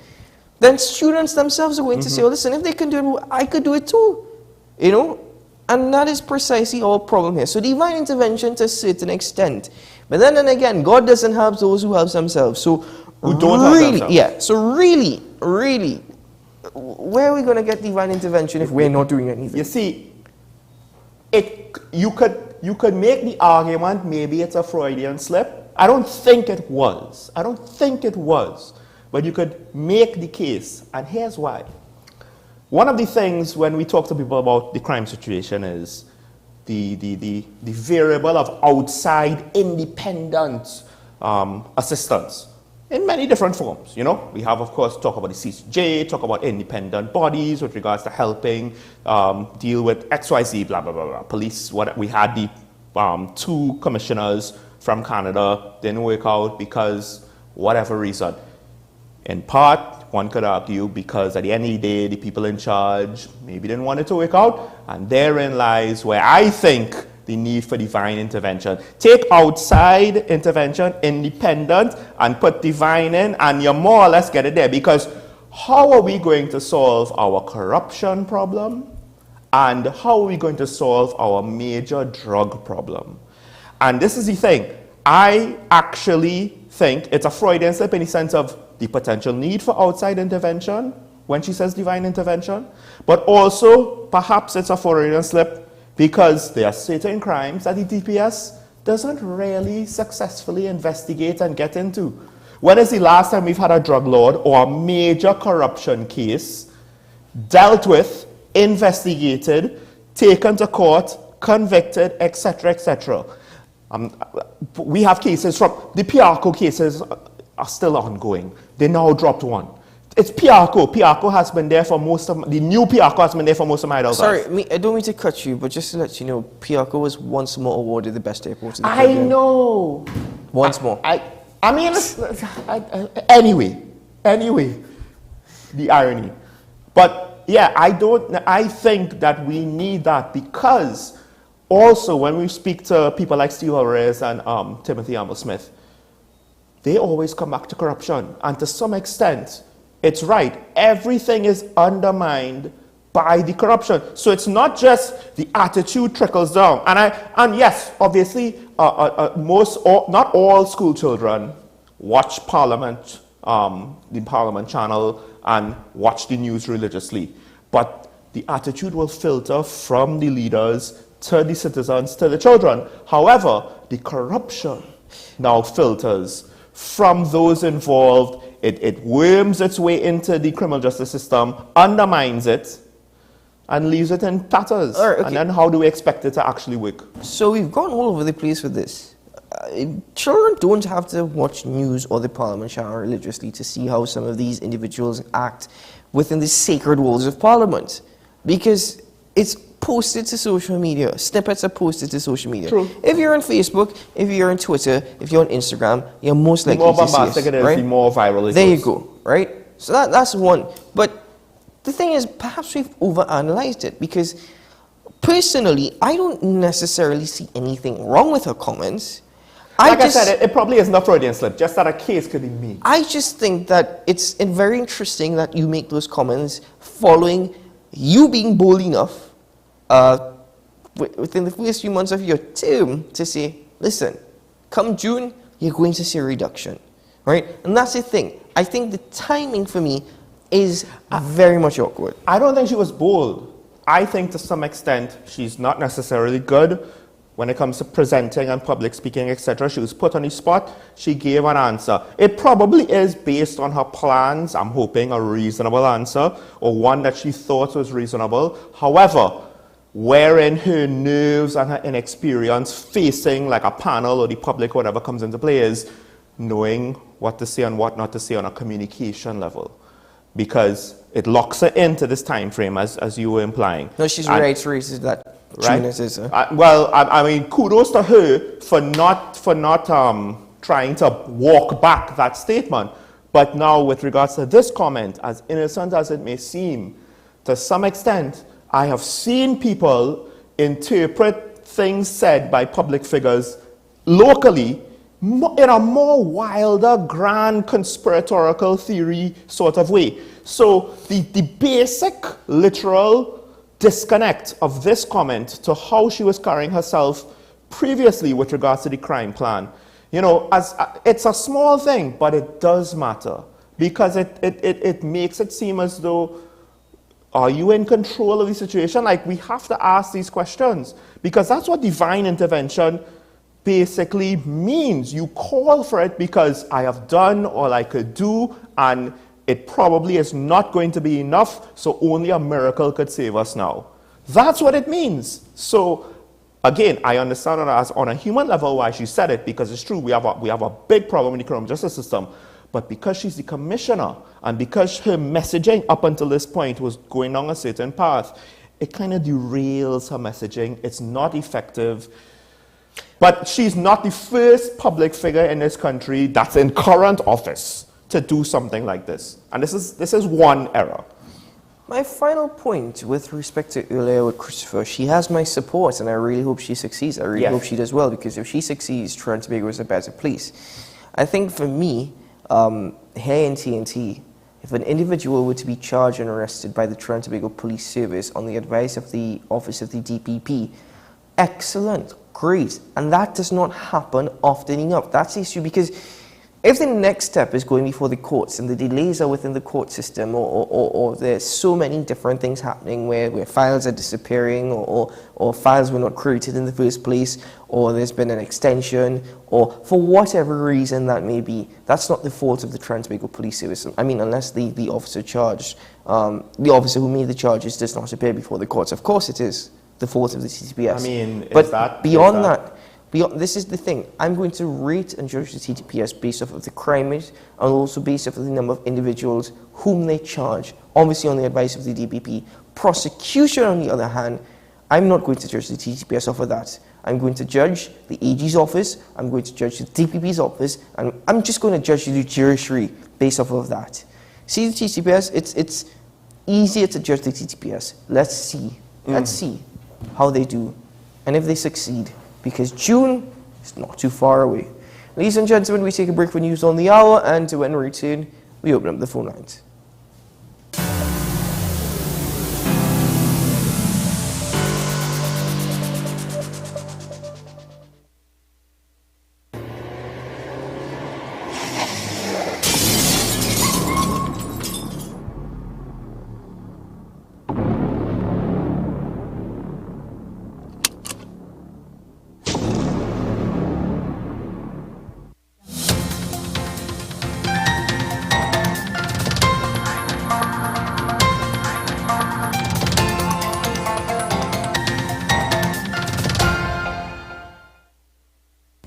Then students themselves are going to say, well, listen, if they can do it, I could do it too. You know? And that is precisely our problem here. So divine intervention to a certain extent. But then and again, God doesn't help those who help themselves. So who don't help themselves. Yeah. So really, where are we going to get divine intervention if we're not doing anything? You see, you could make the argument maybe it's a Freudian slip. I don't think it was. But you could make the case, and here's why. One of the things when we talk to people about the crime situation is the variable of outside independent assistance in many different forms. You know, we have, of course, talk about the CCJ, talk about independent bodies with regards to helping deal with XYZ, blah, blah, blah, blah. Police, we had the 2 commissioners from Canada, didn't work out because whatever reason. In part, one could argue because at the end of the day, the people in charge maybe didn't want it to work out, and therein lies where I think the need for divine intervention. Take outside intervention, independent, and put divine in, and you more or less get it there. Because how are we going to solve our corruption problem? And how are we going to solve our major drug problem? And this is the thing. I actually think it's a Freudian slip in the sense of the potential need for outside intervention, when she says divine intervention, but also perhaps it's a Freudian slip because there are certain crimes that the DPS doesn't really successfully investigate and get into. When is the last time we've had a drug lord or a major corruption case dealt with, investigated, taken to court, convicted, etc., etc.? We have cases from the Piarco cases are still ongoing. They now dropped one. It's Piarco. Piarco has been there for most of the new Piarco has been there for most of my adult life. Sorry, I don't mean to cut you, but just to let you know, Piarco was once more awarded the best airport in the I Caribbean. know. Once more. I mean, anyway, the irony. But yeah, I think that we need that because also when we speak to people like Steve Alvarez and Timothy Amble-Smith, they always come back to corruption. And to some extent, it's right. Everything is undermined by the corruption. So it's not just the attitude trickles down. And yes, obviously, not all school children watch Parliament, the Parliament channel, and watch the news religiously. But the attitude will filter from the leaders to the citizens to the children. However, the corruption now filters from those involved. It worms its way into the criminal justice system, undermines it, and leaves it in tatters. Right, okay. And then how do we expect it to actually work? So we've gone all over the place with this. Children don't have to watch news or the Parliament channel religiously to see how some of these individuals act within the sacred walls of Parliament. Because it's posted to social media. Snippets are posted to social media. True. If you're on Facebook, if you're on Twitter, if you're on Instagram, you're most likely The more to see bombastic it is, right? the more viral it There goes. you go, right? So that's one. But the thing is, perhaps we've overanalyzed it because personally, I don't necessarily see anything wrong with her comments. I said, it probably isn't a Freudian slip, just that a case could be made. I just think that it's very interesting that you make those comments following you being bold enough within the first few months of your term to say, listen, come June, you're going to see a reduction, right? And that's the thing. I think the timing for me is very much awkward. I don't think she was bold. I think to some extent she's not necessarily good when it comes to presenting and public speaking, etc. She was put on the spot. She gave an answer. It probably is based on her plans, I'm hoping, a reasonable answer, or one that she thought was reasonable. However, wherein her nerves and her inexperience facing like a panel or the public, whatever comes into play, is knowing what to say and what not to say on a communication level. Because it locks her into this time frame, as you were implying. No, she's reiterated that. Right? Well, I mean, kudos to her for not trying to walk back that statement. But now, with regards to this comment, as innocent as it may seem, to some extent, I have seen people interpret things said by public figures locally in a more wilder, grand conspiratorial theory sort of way. So the basic, literal disconnect of this comment to how she was carrying herself previously with regards to the crime plan, you know, it's a small thing, but it does matter because it makes it seem as though, are you in control of the situation? Like, we have to ask these questions because that's what divine intervention basically means. You call for it because I have done all I could do, and it probably is not going to be enough, so only a miracle could save us now. That's what it means. So, again, I understand on a human level why she said it, because it's true, we have a big problem in the criminal justice system. But because she's the commissioner, and because her messaging up until this point was going down a certain path, it kind of derails her messaging. It's not effective. But she's not the first public figure in this country that's in current office to do something like this. And this is one error. My final point with respect to earlier with Christopher, she has my support and I really hope she succeeds. I really hope she does well, because if she succeeds, Trinidad and Tobago is a better place. I think for me, here in TNT, if an individual were to be charged and arrested by the Trinidad and Tobago Police Service on the advice of the Office of the DPP, excellent, great. And that does not happen often enough. That's the issue, because If the next step is going before the courts and the delays are within the court system, or there's so many different things happening where files are disappearing, or files were not created in the first place, or there's been an extension, or for whatever reason that may be, that's not the fault of the Trans-Tobago Police Service. I mean, unless the officer charged, the officer who made the charges does not appear before the courts. Of course it is the fault of the TTPS. I mean, but beyond that, this is the thing. I'm going to rate and judge the TTPS based off of the crime rate and also based off of the number of individuals whom they charge, obviously on the advice of the DPP. Prosecution, on the other hand, I'm not going to judge the TTPS off of that. I'm going to judge the AG's office, I'm going to judge the DPP's office, and I'm just going to judge the judiciary based off of that. See the TTPS, it's easier to judge the TTPS. Let's see how they do, and if they succeed. Because June is not too far away. Ladies and gentlemen, we take a break for news on the hour, and when we return, we open up the phone lines.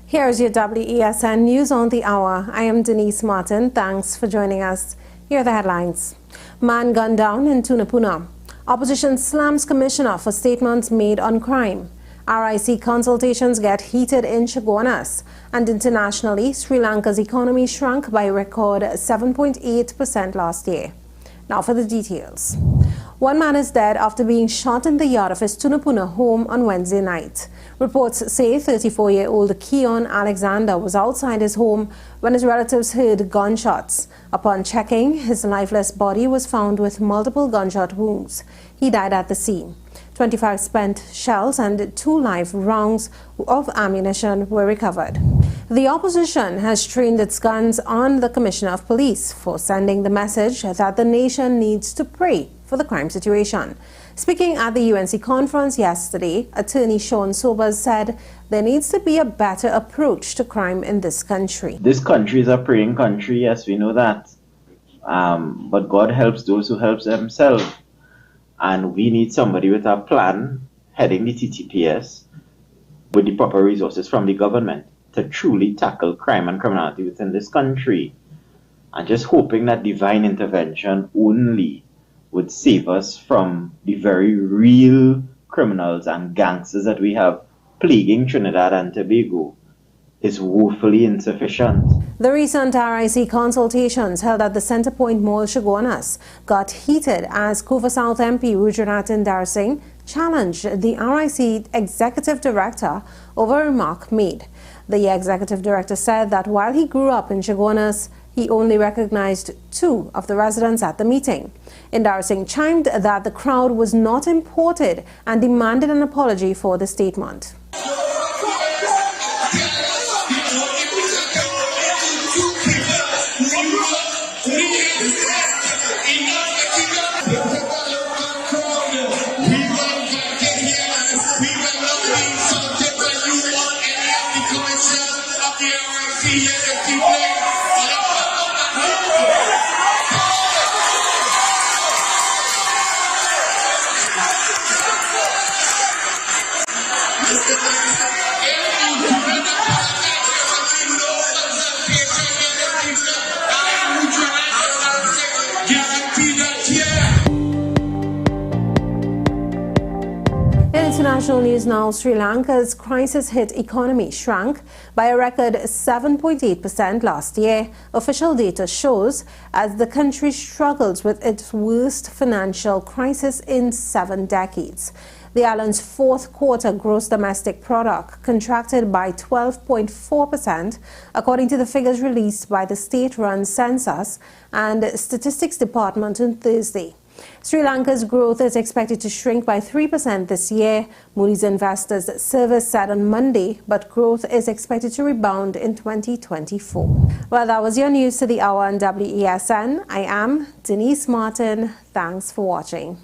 Here's your WESN News on the Hour. I am Denise Martin. Thanks for joining us. Here are the headlines. Man gunned down in Tunapuna. Opposition slams Commissioner for statements made on crime. RIC consultations get heated in Chaguanas. And internationally, Sri Lanka's economy shrunk by a record 7.8% last year. Now for the details. One man is dead after being shot in the yard of his Tunapuna home on Wednesday night. Reports say 34-year-old Keon Alexander was outside his home when his relatives heard gunshots. Upon checking, his lifeless body was found with multiple gunshot wounds. He died at the scene. 25 spent shells and 2 live rounds of ammunition were recovered. The opposition has trained its guns on the Commissioner of Police for sending the message that the nation needs to pray for the crime situation. Speaking at the UNC conference yesterday, attorney Sean Sobers said there needs to be a better approach to crime in this country. This country is a praying country, yes, we know that. But God helps those who help themselves. And we need somebody with a plan heading the TTPS with the proper resources from the government to truly tackle crime and criminality within this country. And just hoping that divine intervention only would save us from the very real criminals and gangsters that we have plaguing Trinidad and Tobago is woefully insufficient. The recent RIC consultations held at the Centrepoint Mall Chaguanas got heated as Kuva South MP Rudranath Indar Singh challenged the RIC executive director over a remark made. The executive director said that while he grew up in Chaguanas, he only recognized 2 of the residents at the meeting. Indar Singh chimed that the crowd was not imported and demanded an apology for the statement. International news now. Sri Lanka's crisis-hit economy shrunk by a record 7.8% last year, official data shows, as the country struggles with its worst financial crisis in 7 decades. The island's 4th quarter gross domestic product contracted by 12.4%, according to the figures released by the state-run Census and Statistics Department on Thursday. Sri Lanka's growth is expected to shrink by 3% this year. Moody's Investors Service said on Monday, but growth is expected to rebound in 2024. Well, that was your news to the hour on WESN. I am Denise Martin. Thanks for watching.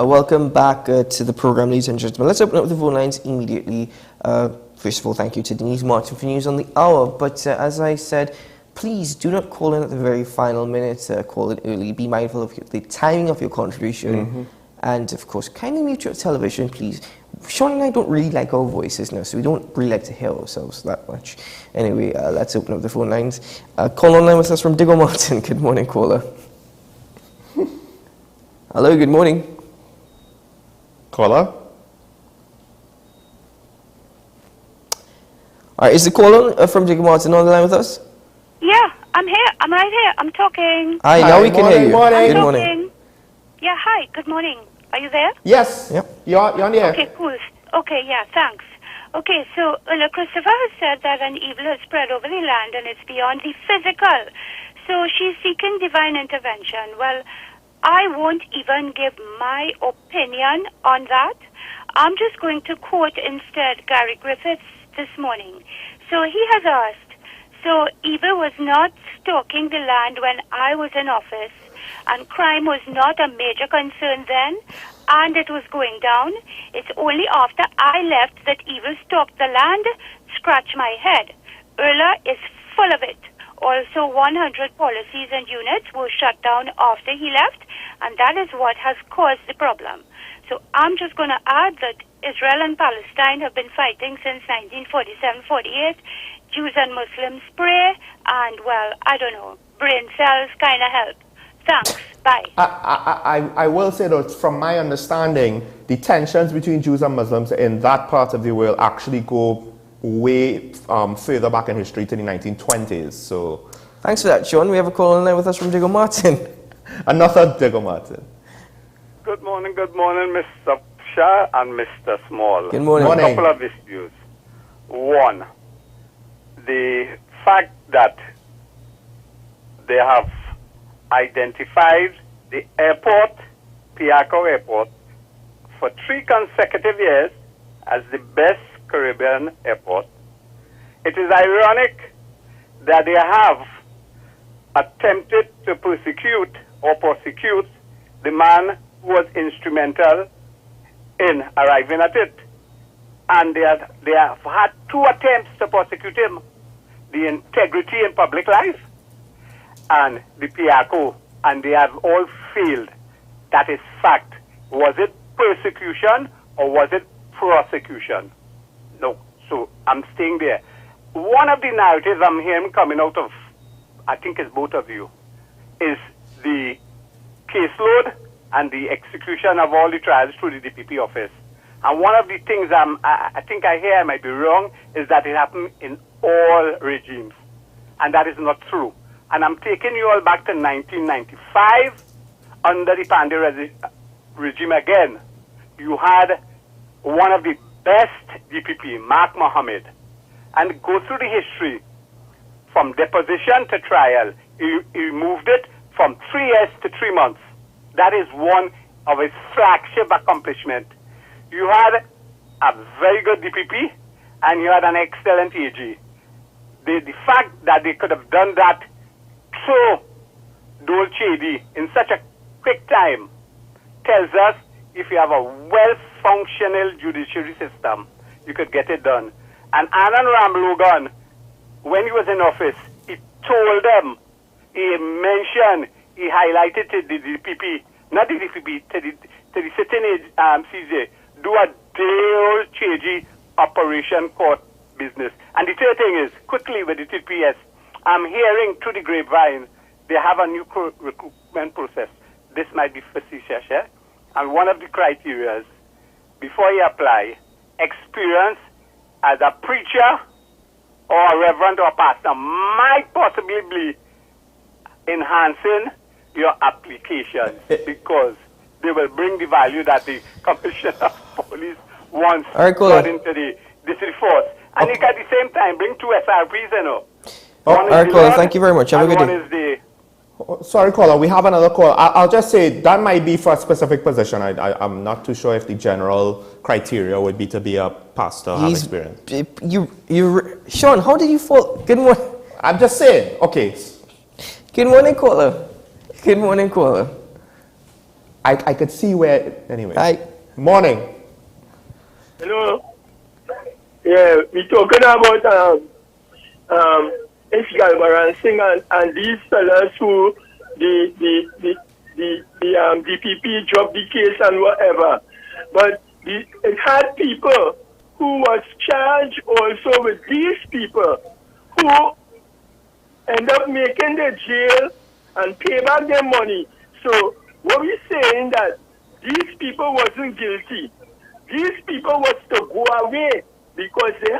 Welcome back to the program, ladies and gentlemen. Let's open up the phone lines immediately. First of all, thank you to Denise Martin for news on the hour. But as I said, please do not call in at the very final minute. Call in early. Be mindful of the timing of your contribution. And, of course, kindly mute your television, please. Sean and I don't really like our voices now, so we don't really like to hear ourselves that much. Anyway, let's open up the phone lines. Call online with us from Digger Martin. Good morning, caller. Hello, good morning. Caller? All right, is the caller from Digger Martin on the line with us? Yeah, I'm here. I'm right here. I'm talking. Hi, now we can hear you. Morning. Good morning. Yeah, hi. Good morning. Are you there? Yes. Yep. You're on the air. Okay, cool. Okay, yeah, thanks. Okay, so Christopher has said that an evil has spread over the land and it's beyond the physical. So she's seeking divine intervention. Well, I won't even give my opinion on that. I'm just going to quote instead Gary Griffiths this morning. So he has asked, so evil was not stalking the land when I was in office, and crime was not a major concern then, and it was going down. It's only after I left that evil stalked the land. Scratch my head. Urla is full of it. Also, 100 policies and units were shut down after he left, and that is what has caused the problem. So I'm just going to add that Israel and Palestine have been fighting since 1947-48. Jews and Muslims pray, and, well, I don't know, brain cells kind of help. Thanks. Bye. I will say that from my understanding, the tensions between Jews and Muslims in that part of the world actually go way further back in history to the 1920s. So, thanks for that, Sean. We have a call on there with us from Digger Martin. Another Digger Martin. Good morning, Mr. Shah and Mr. Small. Good morning. A couple of issues. One, the fact that they have identified the airport, Piaco Airport, for 3 consecutive years as the best Caribbean airport. It is ironic that they have attempted to prosecute the man who was instrumental in arriving at it. And they have had 2 attempts to prosecute him. The integrity in public life and the Piaco, and they have all failed. That is fact. Was it persecution or was it prosecution? No. So I'm staying there. One of the narratives I'm hearing coming out of, I think it's both of you, is the caseload and the execution of all the trials through the DPP office. And one of the things I think I hear, I might be wrong, is that it happened in all regimes. And that is not true. And I'm taking you all back to 1995, under the Pandey regime again. You had one of the best DPP, Mark Mohammed, and go through the history from deposition to trial. He moved it from 3 years to 3 months. That is one of his flagship accomplishments. You had a very good DPP and you had an excellent AG. The fact that they could have done that so dolce in such a quick time tells us if you have a well-functioning judiciary system, you could get it done. And Anand Ramlogan, when he was in office, he told them, he mentioned, he highlighted to the DPP, not the DPP, to the sitting CJ, do a dolce operation court business. And the third thing is, quickly with the TPS, I'm hearing through the grapevine, they have a new recruitment process. This might be facetious, yeah? And one of the criteria, before you apply, experience as a preacher or a reverend or a pastor might possibly be enhancing your application because they will bring the value that the Commissioner of Police wants according to the district force. And it at the same time bring two SRPs, you know. All right, caller, thank you very much. Have a good day. One is the Sorry, caller, we have another call. I'll just say that might be for a specific position. I'm not too sure if the general criteria would be to be a pastor, have experience. Sean, how did you fall? Good morning. I'm just saying, okay. Good morning, caller. Good morning, caller. I could see where, anyway. Hi. Morning. Hello. Yeah, we talking about illegal balancing and these fellas who the DPP dropped the case and whatever. But it had people who was charged also with these people who end up making the jail and pay back their money. So what we're saying that these people wasn't guilty. These people was to go away because they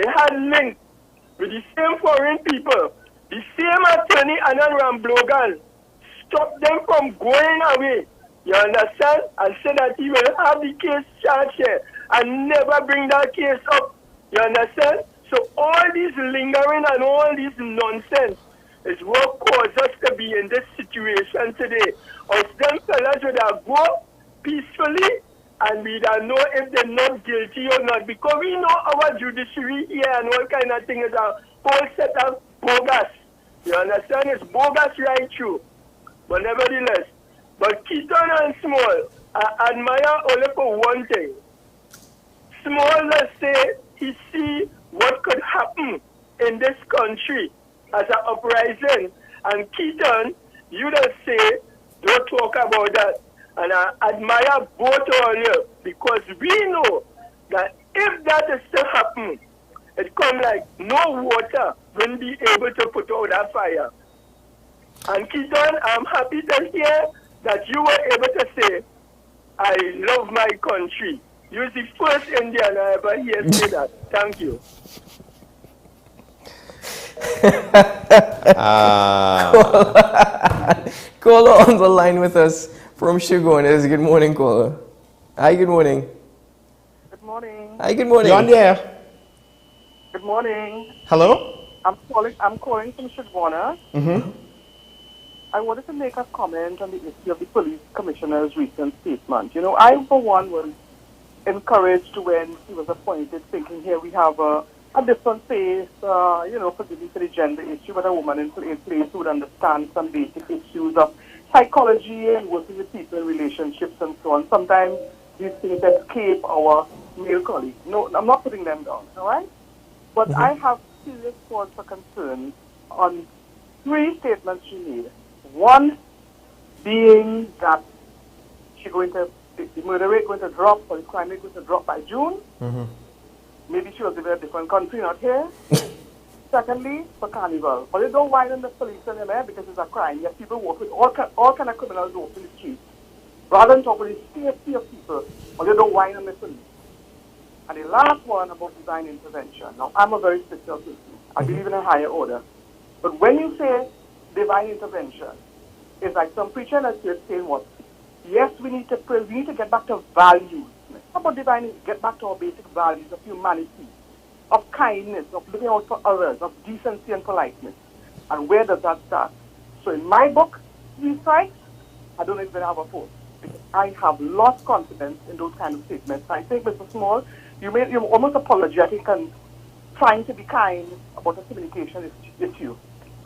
had links with the same foreign people. The same attorney Anand Ramblogan stopped them from going away. You understand? And said that he will have the case charged here and never bring that case up. You understand? So all this lingering and all this nonsense is what caused us to be in this situation today. Us them fellas would have go peacefully and we don't know if they're not guilty or not, because we know our judiciary here and all kind of things is a whole set of bogus. You understand? It's bogus right through. But nevertheless, but Keaton and Small, I admire only for one thing. Small, let's say, he see what could happen in this country as an uprising. And Keaton, you just say, don't talk about that. And I admire both of you because we know that if that is to happen, it comes like no water will be able to put out that fire. And Keaton, I'm happy to hear that you were able to say, I love my country. You're the first Indian I ever hear say that. Thank you. Caller on the line with us from Sugarnes. Good morning, caller. Hi, good morning. Good morning. Hi, good morning. You're on there. Good morning. Hello? I'm calling from Sugarnes. Mm-hmm. I wanted to make a comment on the issue of the police commissioner's recent statement. You know, I, for one, was encouraged when he was appointed, thinking here we have a different face, you know, forgive me for the gender issue, but a woman in place who would understand some basic issues of psychology and working with people in relationships and so on. Sometimes these things escape our male colleagues. No, I'm not putting them down, all right? But I have serious cause for concern on three statements she made. One being that the murder rate going to drop or the crime rate going to drop by June. Maybe she was in a different country, not here. Secondly, for Carnival. But they don't widen the police in there because it's a crime. Yet people walk with all kind of criminals walk in the streets. Rather than talk about the safety of people, but they don't widen the police. And the last one about divine intervention. Now, I'm a very spiritual person. I believe in a higher order. But when you say divine intervention, it's like some preacher in a church saying what? Yes, we need to pray. We need to get back to values. How about divine? Get back to our basic values of humanity, of kindness, of looking out for others, of decency and politeness. And where does that start? So in my book, 3 strikes, I don't even have a 4th. Because I have lost confidence in those kind of statements. I think, Mr. Small, you're almost apologetic and trying to be kind about the communication issue.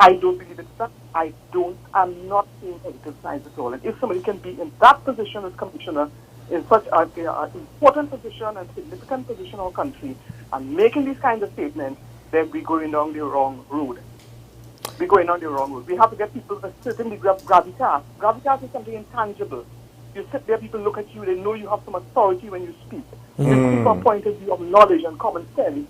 I don't believe it's that. I'm not seeing political signs at all. And if somebody can be in that position as commissioner, in such an important position and significant position in our country, and making these kinds of statements, then we're going down the wrong road. We're going down the wrong road. We have to get people a certain degree of gravitas. Gravitas is something intangible. You sit there, people look at you, they know you have some authority when you speak. You speak from a point of view of knowledge and common sense,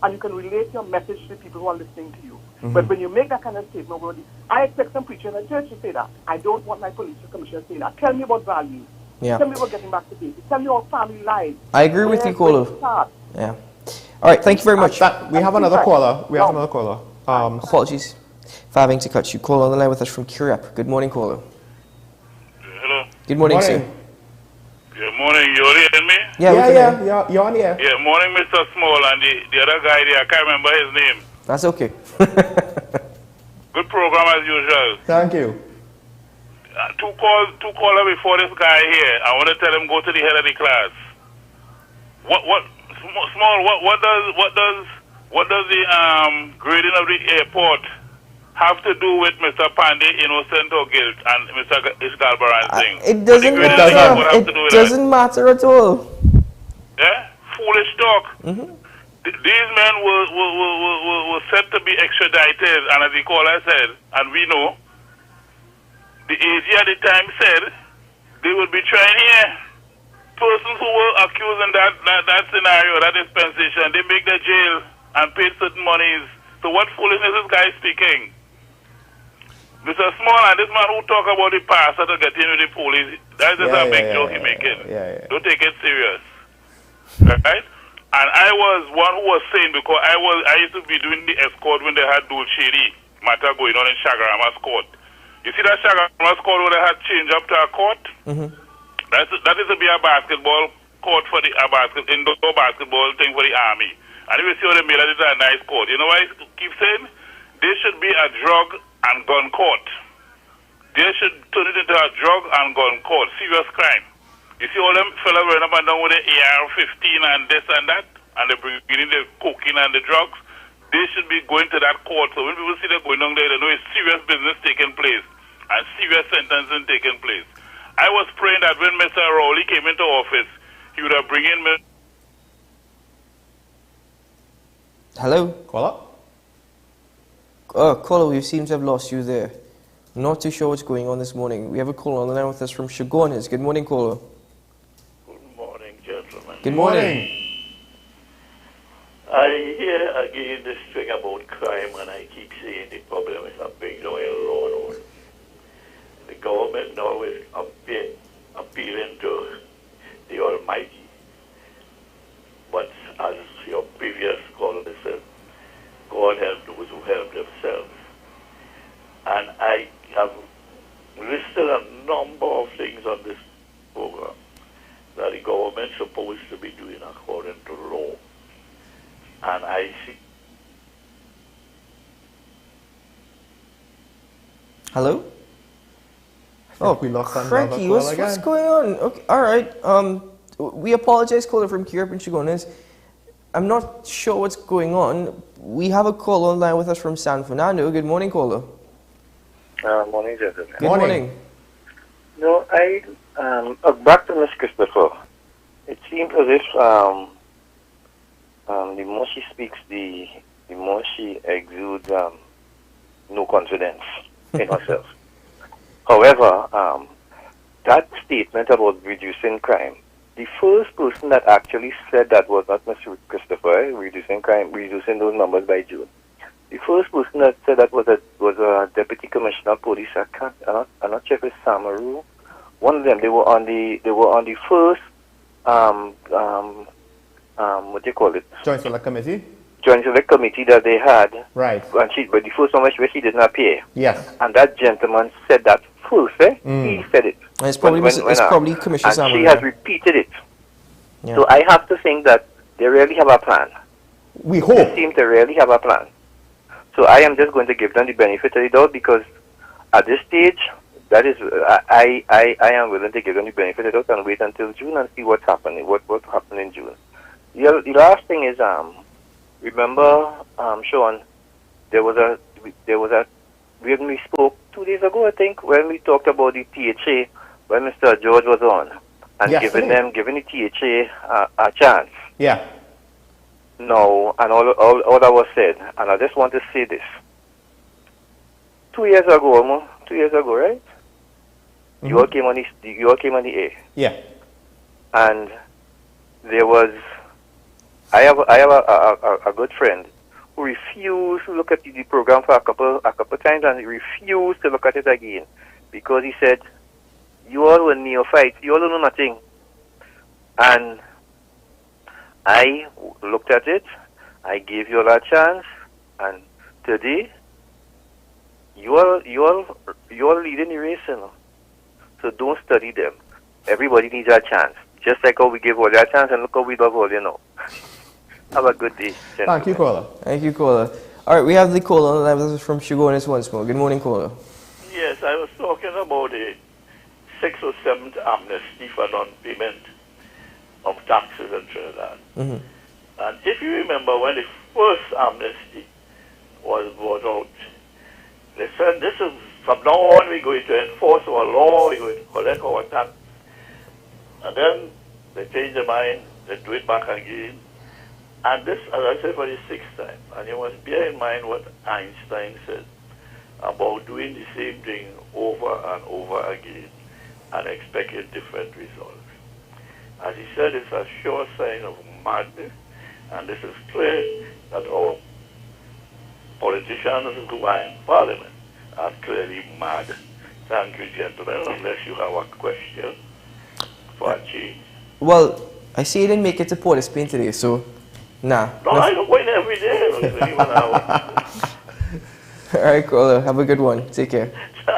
and you can relate your message to the people who are listening to you. But when you make that kind of statement, I expect some preacher in a church to say that. I don't want my police commissioner saying that. Tell me about values. Yeah. Tell me about getting back to basics. Tell me about family lives. I agree with you, caller. Yeah. All right, thank you very much. We have another caller. We have another caller. Apologies for having to cut you. Caller on the line with us from Kirep. Good morning, caller. Hello. Good morning, sir. Good morning. You hearing me? Yeah, you're on the air. Yeah, morning, Mr. Small, and the other guy there, I can't remember his name. That's okay. Good program as usual. Thank you. Two callers before this guy here. I want to tell him go to the head of the class. What does the grading of the airport have to do with Mr. Pandey innocent or guilt and Mr. Isgalbaran thing? It doesn't matter. It doesn't matter at all. Yeah, foolish talk. These men were set to be extradited, and as the caller said, and we know, the AG at the time said they would be trying here. Persons who were accused in that scenario, that dispensation, they make the jail and paid certain monies. So what foolishness is this guy speaking? Mr. Small, and this man who talk about the pastor to get in with the police, that's just a big joke he's making. Don't take it serious. Right? And I was one who was saying, because I used to be doing the escort when they had Dulceri matter going on in Shagrama's court. You see that Shagrama's court where they had changed up to a court? That is to be a basketball court for the indoor basketball thing for the army. And if you see what they made, that is a nice court. You know why I keep saying? There should be a drug and gun court. They should turn it into a drug and gun court. Serious crime. You see all them fellas running up and down with the AR-15 and this and that, and they're bringing the cocaine and the drugs. They should be going to that court. So when people see them going down there, they know it's serious business taking place and serious sentencing taking place. I was praying that when Mr. Rowley came into office, he would have bring in... Hello? Caller? Caller, we seem to have lost you there. Not too sure what's going on this morning. We have a caller on the line with us from Chagones. Good morning, caller. Good morning, gentlemen. Good morning. I hear again this thing about crime, and I keep saying the problem is a big no law. The government now is appealing to the Almighty. But as your previous caller said, God help those who help themselves. And I have listed a number of things on this program that the government is supposed to be doing according to law. And I see... Hello? We lost cranky. What's going on? Okay, all right. We apologize, caller from Kirep and Chagones. I'm not sure what's going on. We have a caller online with us from San Fernando. Good morning, caller. Morning, gentlemen. Good morning. No, back to Miss Christopher. It seems as if the more she speaks, the more she exudes no confidence in herself. However, that statement about reducing crime, the first person that actually said that was not Mr. Christopher, reducing crime, reducing those numbers by June. The first person that said that was a deputy commissioner of police. I'm not sure if it's Samaru. One of them. They were on the first what do you call it? Joint Select Committee. Joint Select Committee that they had. Right. But the first one where she didn't appear. Yes. And that gentleman said that first. He said it. And it's probably Commissioner Samaru. And she has repeated it. Yeah. So I have to think that they really have a plan. We hope. They seem to really have a plan. So I am just going to give them the benefit of the doubt, because at this stage, that is, I am willing to give them the benefit of the doubt and wait until June and see what's happening, what happened in June. The last thing is, remember, Sean, there was a when we spoke 2 days ago, I think, when we talked about the THA, when Mr. George was on, and giving the THA a chance. Yeah. No, and all that was said, and I just want to say this. 2 years ago, right? Mm-hmm. You all came on the air. Yeah. And there was, I have a good friend who refused to look at the program for a couple times, and he refused to look at it again because he said, "You all were neophytes. You all don't know nothing." And I looked at it, I gave you all a chance, and today, you all leading the race, you know. So don't study them. Everybody needs a chance. Just like how we give all a chance, and look how we love all, you know. Have a good day. Gentlemen. Thank you, caller. Thank you, caller. All right, we have the caller on the line. This is from Sugarness once more. Good morning, caller. Yes, I was talking about the 6th or 7th amnesty for non-payment of taxes in Trinidad. And if you remember when the first amnesty was brought out, they said this is, from now on we're going to enforce our law, we're going to collect our tax. And then they changed their mind, they do it back again. And this, as I said, for the 6th time. And you must bear in mind what Einstein said about doing the same thing over and over again and expecting different results. As he said, it's a sure sign of madness, and this is clear that our politicians who are in Parliament are clearly mad. Thank you, gentlemen, unless you have a question for a change. Well, I see you didn't make it to Port of Spain today, so nah. No, I don't win every day. All right, caller. Have a good one. Take care.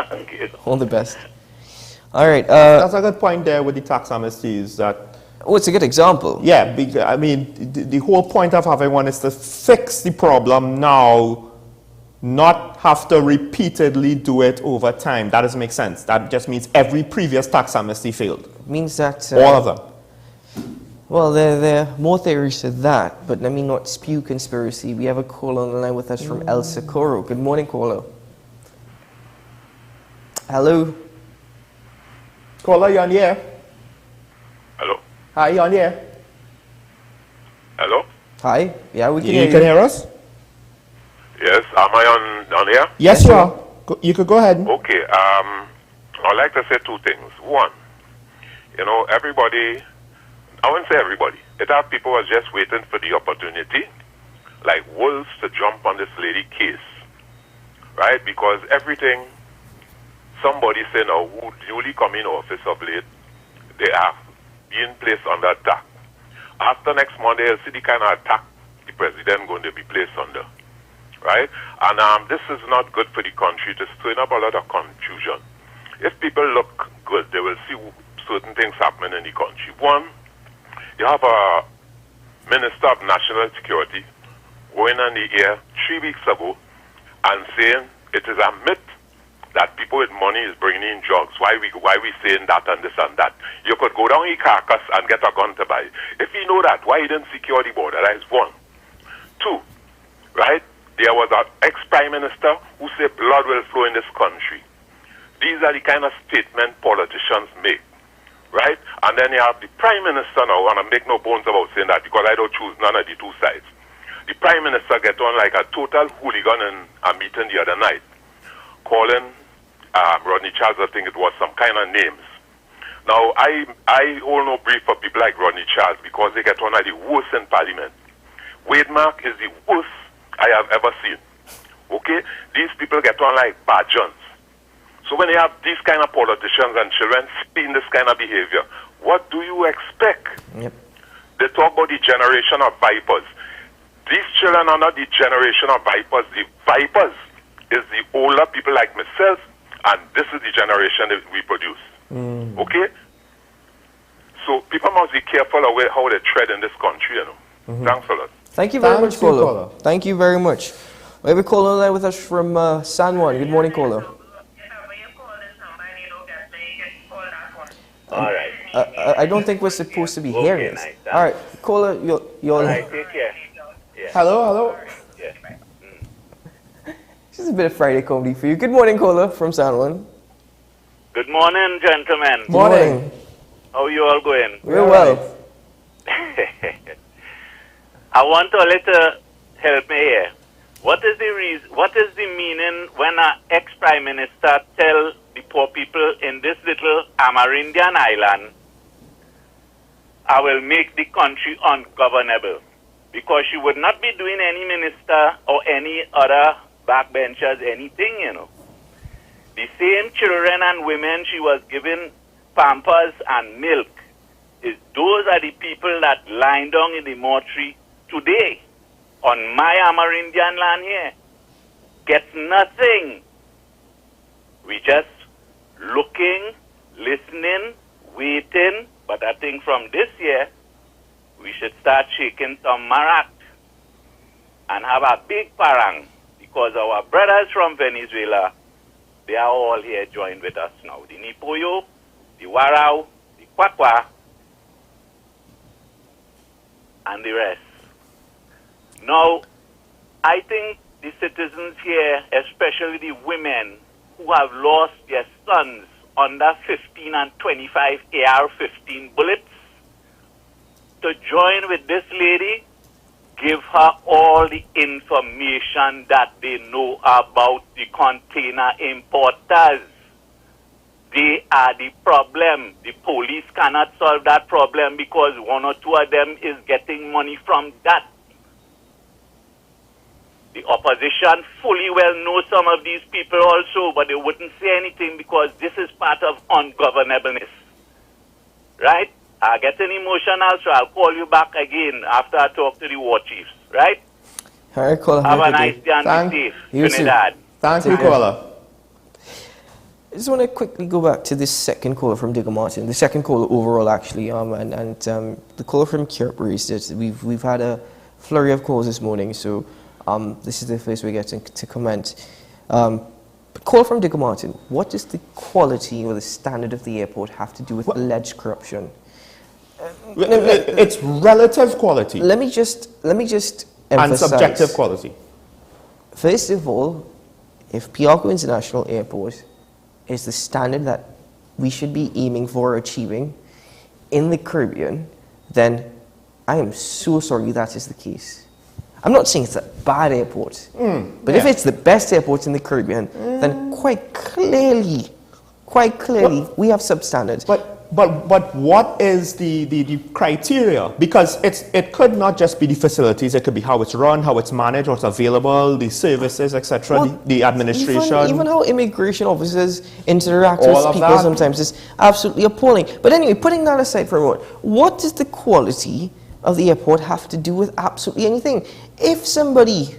Thank you. All the best. All right. That's a good point there with the tax amnesties. That it's a good example. Yeah, I mean, the whole point of having one is to fix the problem now, not have to repeatedly do it over time. That doesn't make sense. That just means every previous tax amnesty failed. It means that all of them. Well, there are more theories to that, but let me not spew conspiracy. We have a caller on the line with us from El Socorro. Good morning, caller. Hello. Caller, you on the air? Hello. Hi, you on the air? Hello. Hi. Yeah, we can hear you. You can hear us? Yes. Am I on air? Yes, you are. You could go ahead. Okay. I'd like to say two things. One, you know, everybody. I wouldn't say everybody. It have people who are just waiting for the opportunity, like wolves, to jump on this lady case, right? Because everything, somebody say now, who newly come in office of late, they are being placed under attack. After next Monday, you'll see the kind of attack the president going to be placed under, right? And this is not good for the country. It's stirring up a lot of confusion. If people look good, they will see certain things happening in the country. One, you have a Minister of National Security going on the air 3 weeks ago and saying it is a myth that people with money is bringing in drugs. Why we saying that and this and that? You could go down in Carcass and get a gun to buy. If you know that, why you didn't secure the border? That is one. Two, right? There was an ex-prime minister who said blood will flow in this country. These are the kind of statement politicians make. Right? And then you have the Prime Minister now, and I make no bones about saying that because I don't choose none of the two sides. The Prime Minister get on like a total hooligan in a meeting the other night, calling Rodney Charles, I think it was, some kind of names. Now, I hold no brief for people like Rodney Charles because they get on like the worst in Parliament. Wademark is the worst I have ever seen. Okay? These people get on like badgers. So when you have these kind of politicians and children seeing this kind of behavior, what do you expect? Yep. They talk about the generation of vipers. These children are not the generation of vipers. The vipers is the older people like myself, and this is the generation that we produce. Okay? So people must be careful of how they tread in this country, you know. Thanks a lot. Thank you very much, caller. Thank you very much. We have a caller on the line with us from San Juan. Good morning, caller. All right. I don't think we're supposed to be hearing this. All right, caller, you're All right, take care. Yeah. Hello. Yeah. This is a bit of Friday comedy for you. Good morning, caller from San Juan. Good morning, gentlemen. Morning. How you all going? We're well. I want a little help me here. What is the reason? What is the meaning when an ex-prime minister tell the poor people in this little Amerindian island, I will make the country ungovernable? Because she would not be doing any minister or any other backbenchers anything, you know. The same children and women she was giving pampers and milk, those are the people that lying down in the mortuary today. on my Amerindian land here gets nothing. We just looking, listening, waiting, but I think from this year, we should start shaking some marak and have a big parang, because our brothers from Venezuela, they are all here joined with us now. The Nipoyo, the Warao, the Kwakwa, and the rest. Now, I think the citizens here, especially the women who have lost their sons under 15 and 25 AR-15 bullets, to join with this lady, give her all the information that they know about the container importers. They are the problem. The police cannot solve that problem because one or two of them is getting money from that. The opposition fully well know some of these people also, but they wouldn't say anything because this is part of ungovernableness. Right? I get emotional, so I'll call you back again after I talk to the war chiefs. Right? All right, caller. Have a nice day and be safe. Trinidad. Thank you, caller. I just want to quickly go back to this second caller from Digger Martin, the second caller overall actually, the caller from Kyrp raised it. We've had a flurry of calls this morning, so this is the first we're getting to comment. But caller from Digger Martin, what does the quality or the standard of the airport have to do with alleged corruption? It's relative quality. Let me just emphasize. And subjective quality. First of all, if Piarco International Airport is the standard that we should be aiming for achieving in the Caribbean, then I am so sorry that is the case. I'm not saying it's a bad airport, but if it's the best airport in the Caribbean, then quite clearly, we have substandards. But what is the criteria? Because it could not just be the facilities, it could be how it's run, how it's managed, what's available, the services, etc., the administration. Even how immigration officers interact with people sometimes is absolutely appalling. But anyway, putting that aside for a moment, what does the quality of the airport have to do with absolutely anything? If somebody,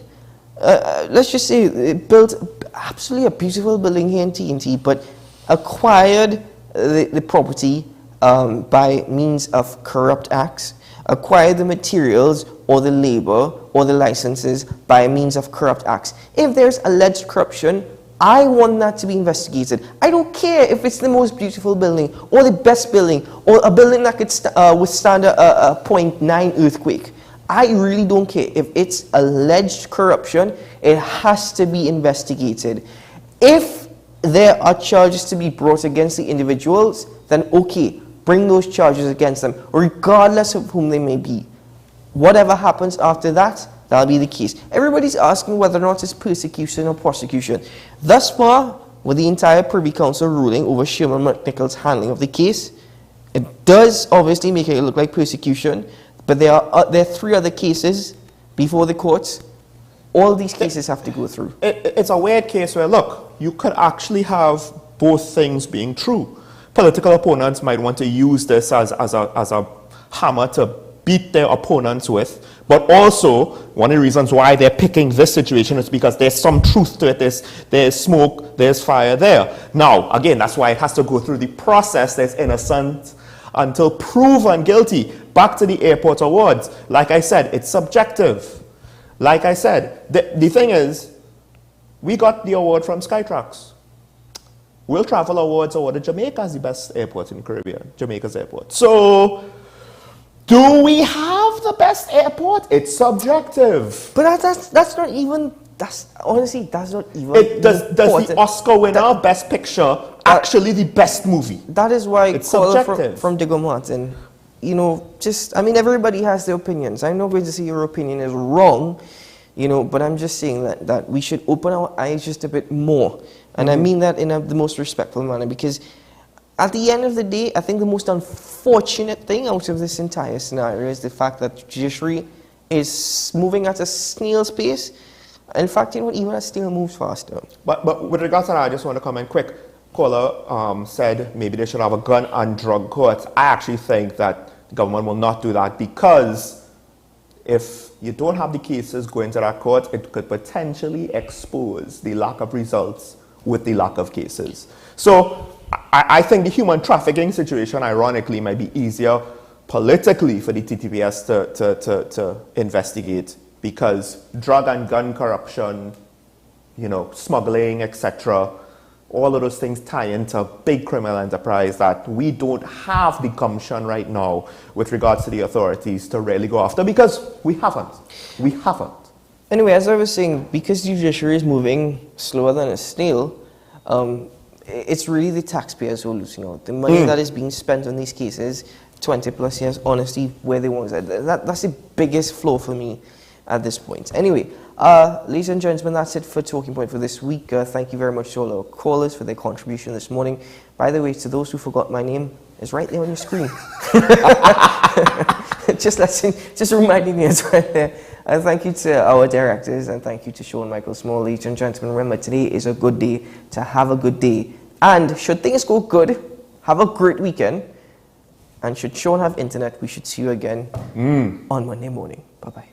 let's just say, built absolutely a beautiful building here in TNT, but acquired the property by means of corrupt acts, acquired the materials or the labor or the licenses by means of corrupt acts. If there's alleged corruption, I want that to be investigated. I don't care if it's the most beautiful building or the best building or a building that could withstand a 0.9 earthquake. I really don't care. If it's alleged corruption, it has to be investigated. If there are charges to be brought against the individuals, then okay, bring those charges against them, regardless of whom they may be. Whatever happens after that, that'll be the case. Everybody's asking whether or not it's persecution or prosecution. Thus far, with the entire Privy Council ruling over Sherman McNichol's handling of the case, it does obviously make it look like persecution, but there are 3 other cases before the courts. All these cases have to go through. It's a weird case where, look, you could actually have both things being true. Political opponents might want to use this as a hammer to beat their opponents with, but also one of the reasons why they're picking this situation is because there's some truth to it. There's smoke, there's fire there. Now, again, that's why it has to go through the process. There's innocent until proven guilty. Back to the airport awards. Like I said, it's subjective. Like I said, the thing is, we got the award from Skytrax. World Travel Awards awarded Jamaica as the best airport in the Caribbean, Jamaica's airport. So, do we have the best airport? It's subjective. But that's not even, honestly, that's not even does the Oscar winner, Best Picture, actually the best movie? That is why it's subjective. From Digger Martin, everybody has their opinions. I'm not going to say your opinion is wrong, but I'm just saying that we should open our eyes just a bit more. And I mean that in the most respectful manner, because at the end of the day, I think the most unfortunate thing out of this entire scenario is the fact that judiciary is moving at a snail's pace. In fact, even a snail moves faster. But with regards to that, I just want to comment quick. Caller said maybe they should have a gun and drug court. I actually think that the government will not do that because if you don't have the cases going to that court, it could potentially expose the lack of results with the lack of cases. So I think the human trafficking situation, ironically, might be easier politically for the TTPS to investigate, because drug and gun corruption, smuggling, etc., all of those things tie into a big criminal enterprise that we don't have the gumption right now with regards to the authorities to really go after, because we haven't. We haven't. Anyway, as I was saying, because the judiciary is moving slower than a snail, it's really the taxpayers who are losing out. The money that is being spent on these cases, 20 plus years, honestly, where they want that's the biggest flaw for me at this point. Anyway, ladies and gentlemen, that's it for Talking Point for this week. Thank you very much to all our callers for their contribution this morning. By the way, to those who forgot my name, it's right there on your screen. just reminding you, it's right there. Thank you to our directors, and thank you to Sean Michael Small. Ladies and gentlemen, remember, today is a good day to have a good day. And should things go good, have a great weekend. And should Sean have internet, we should see you again on Monday morning. Bye-bye.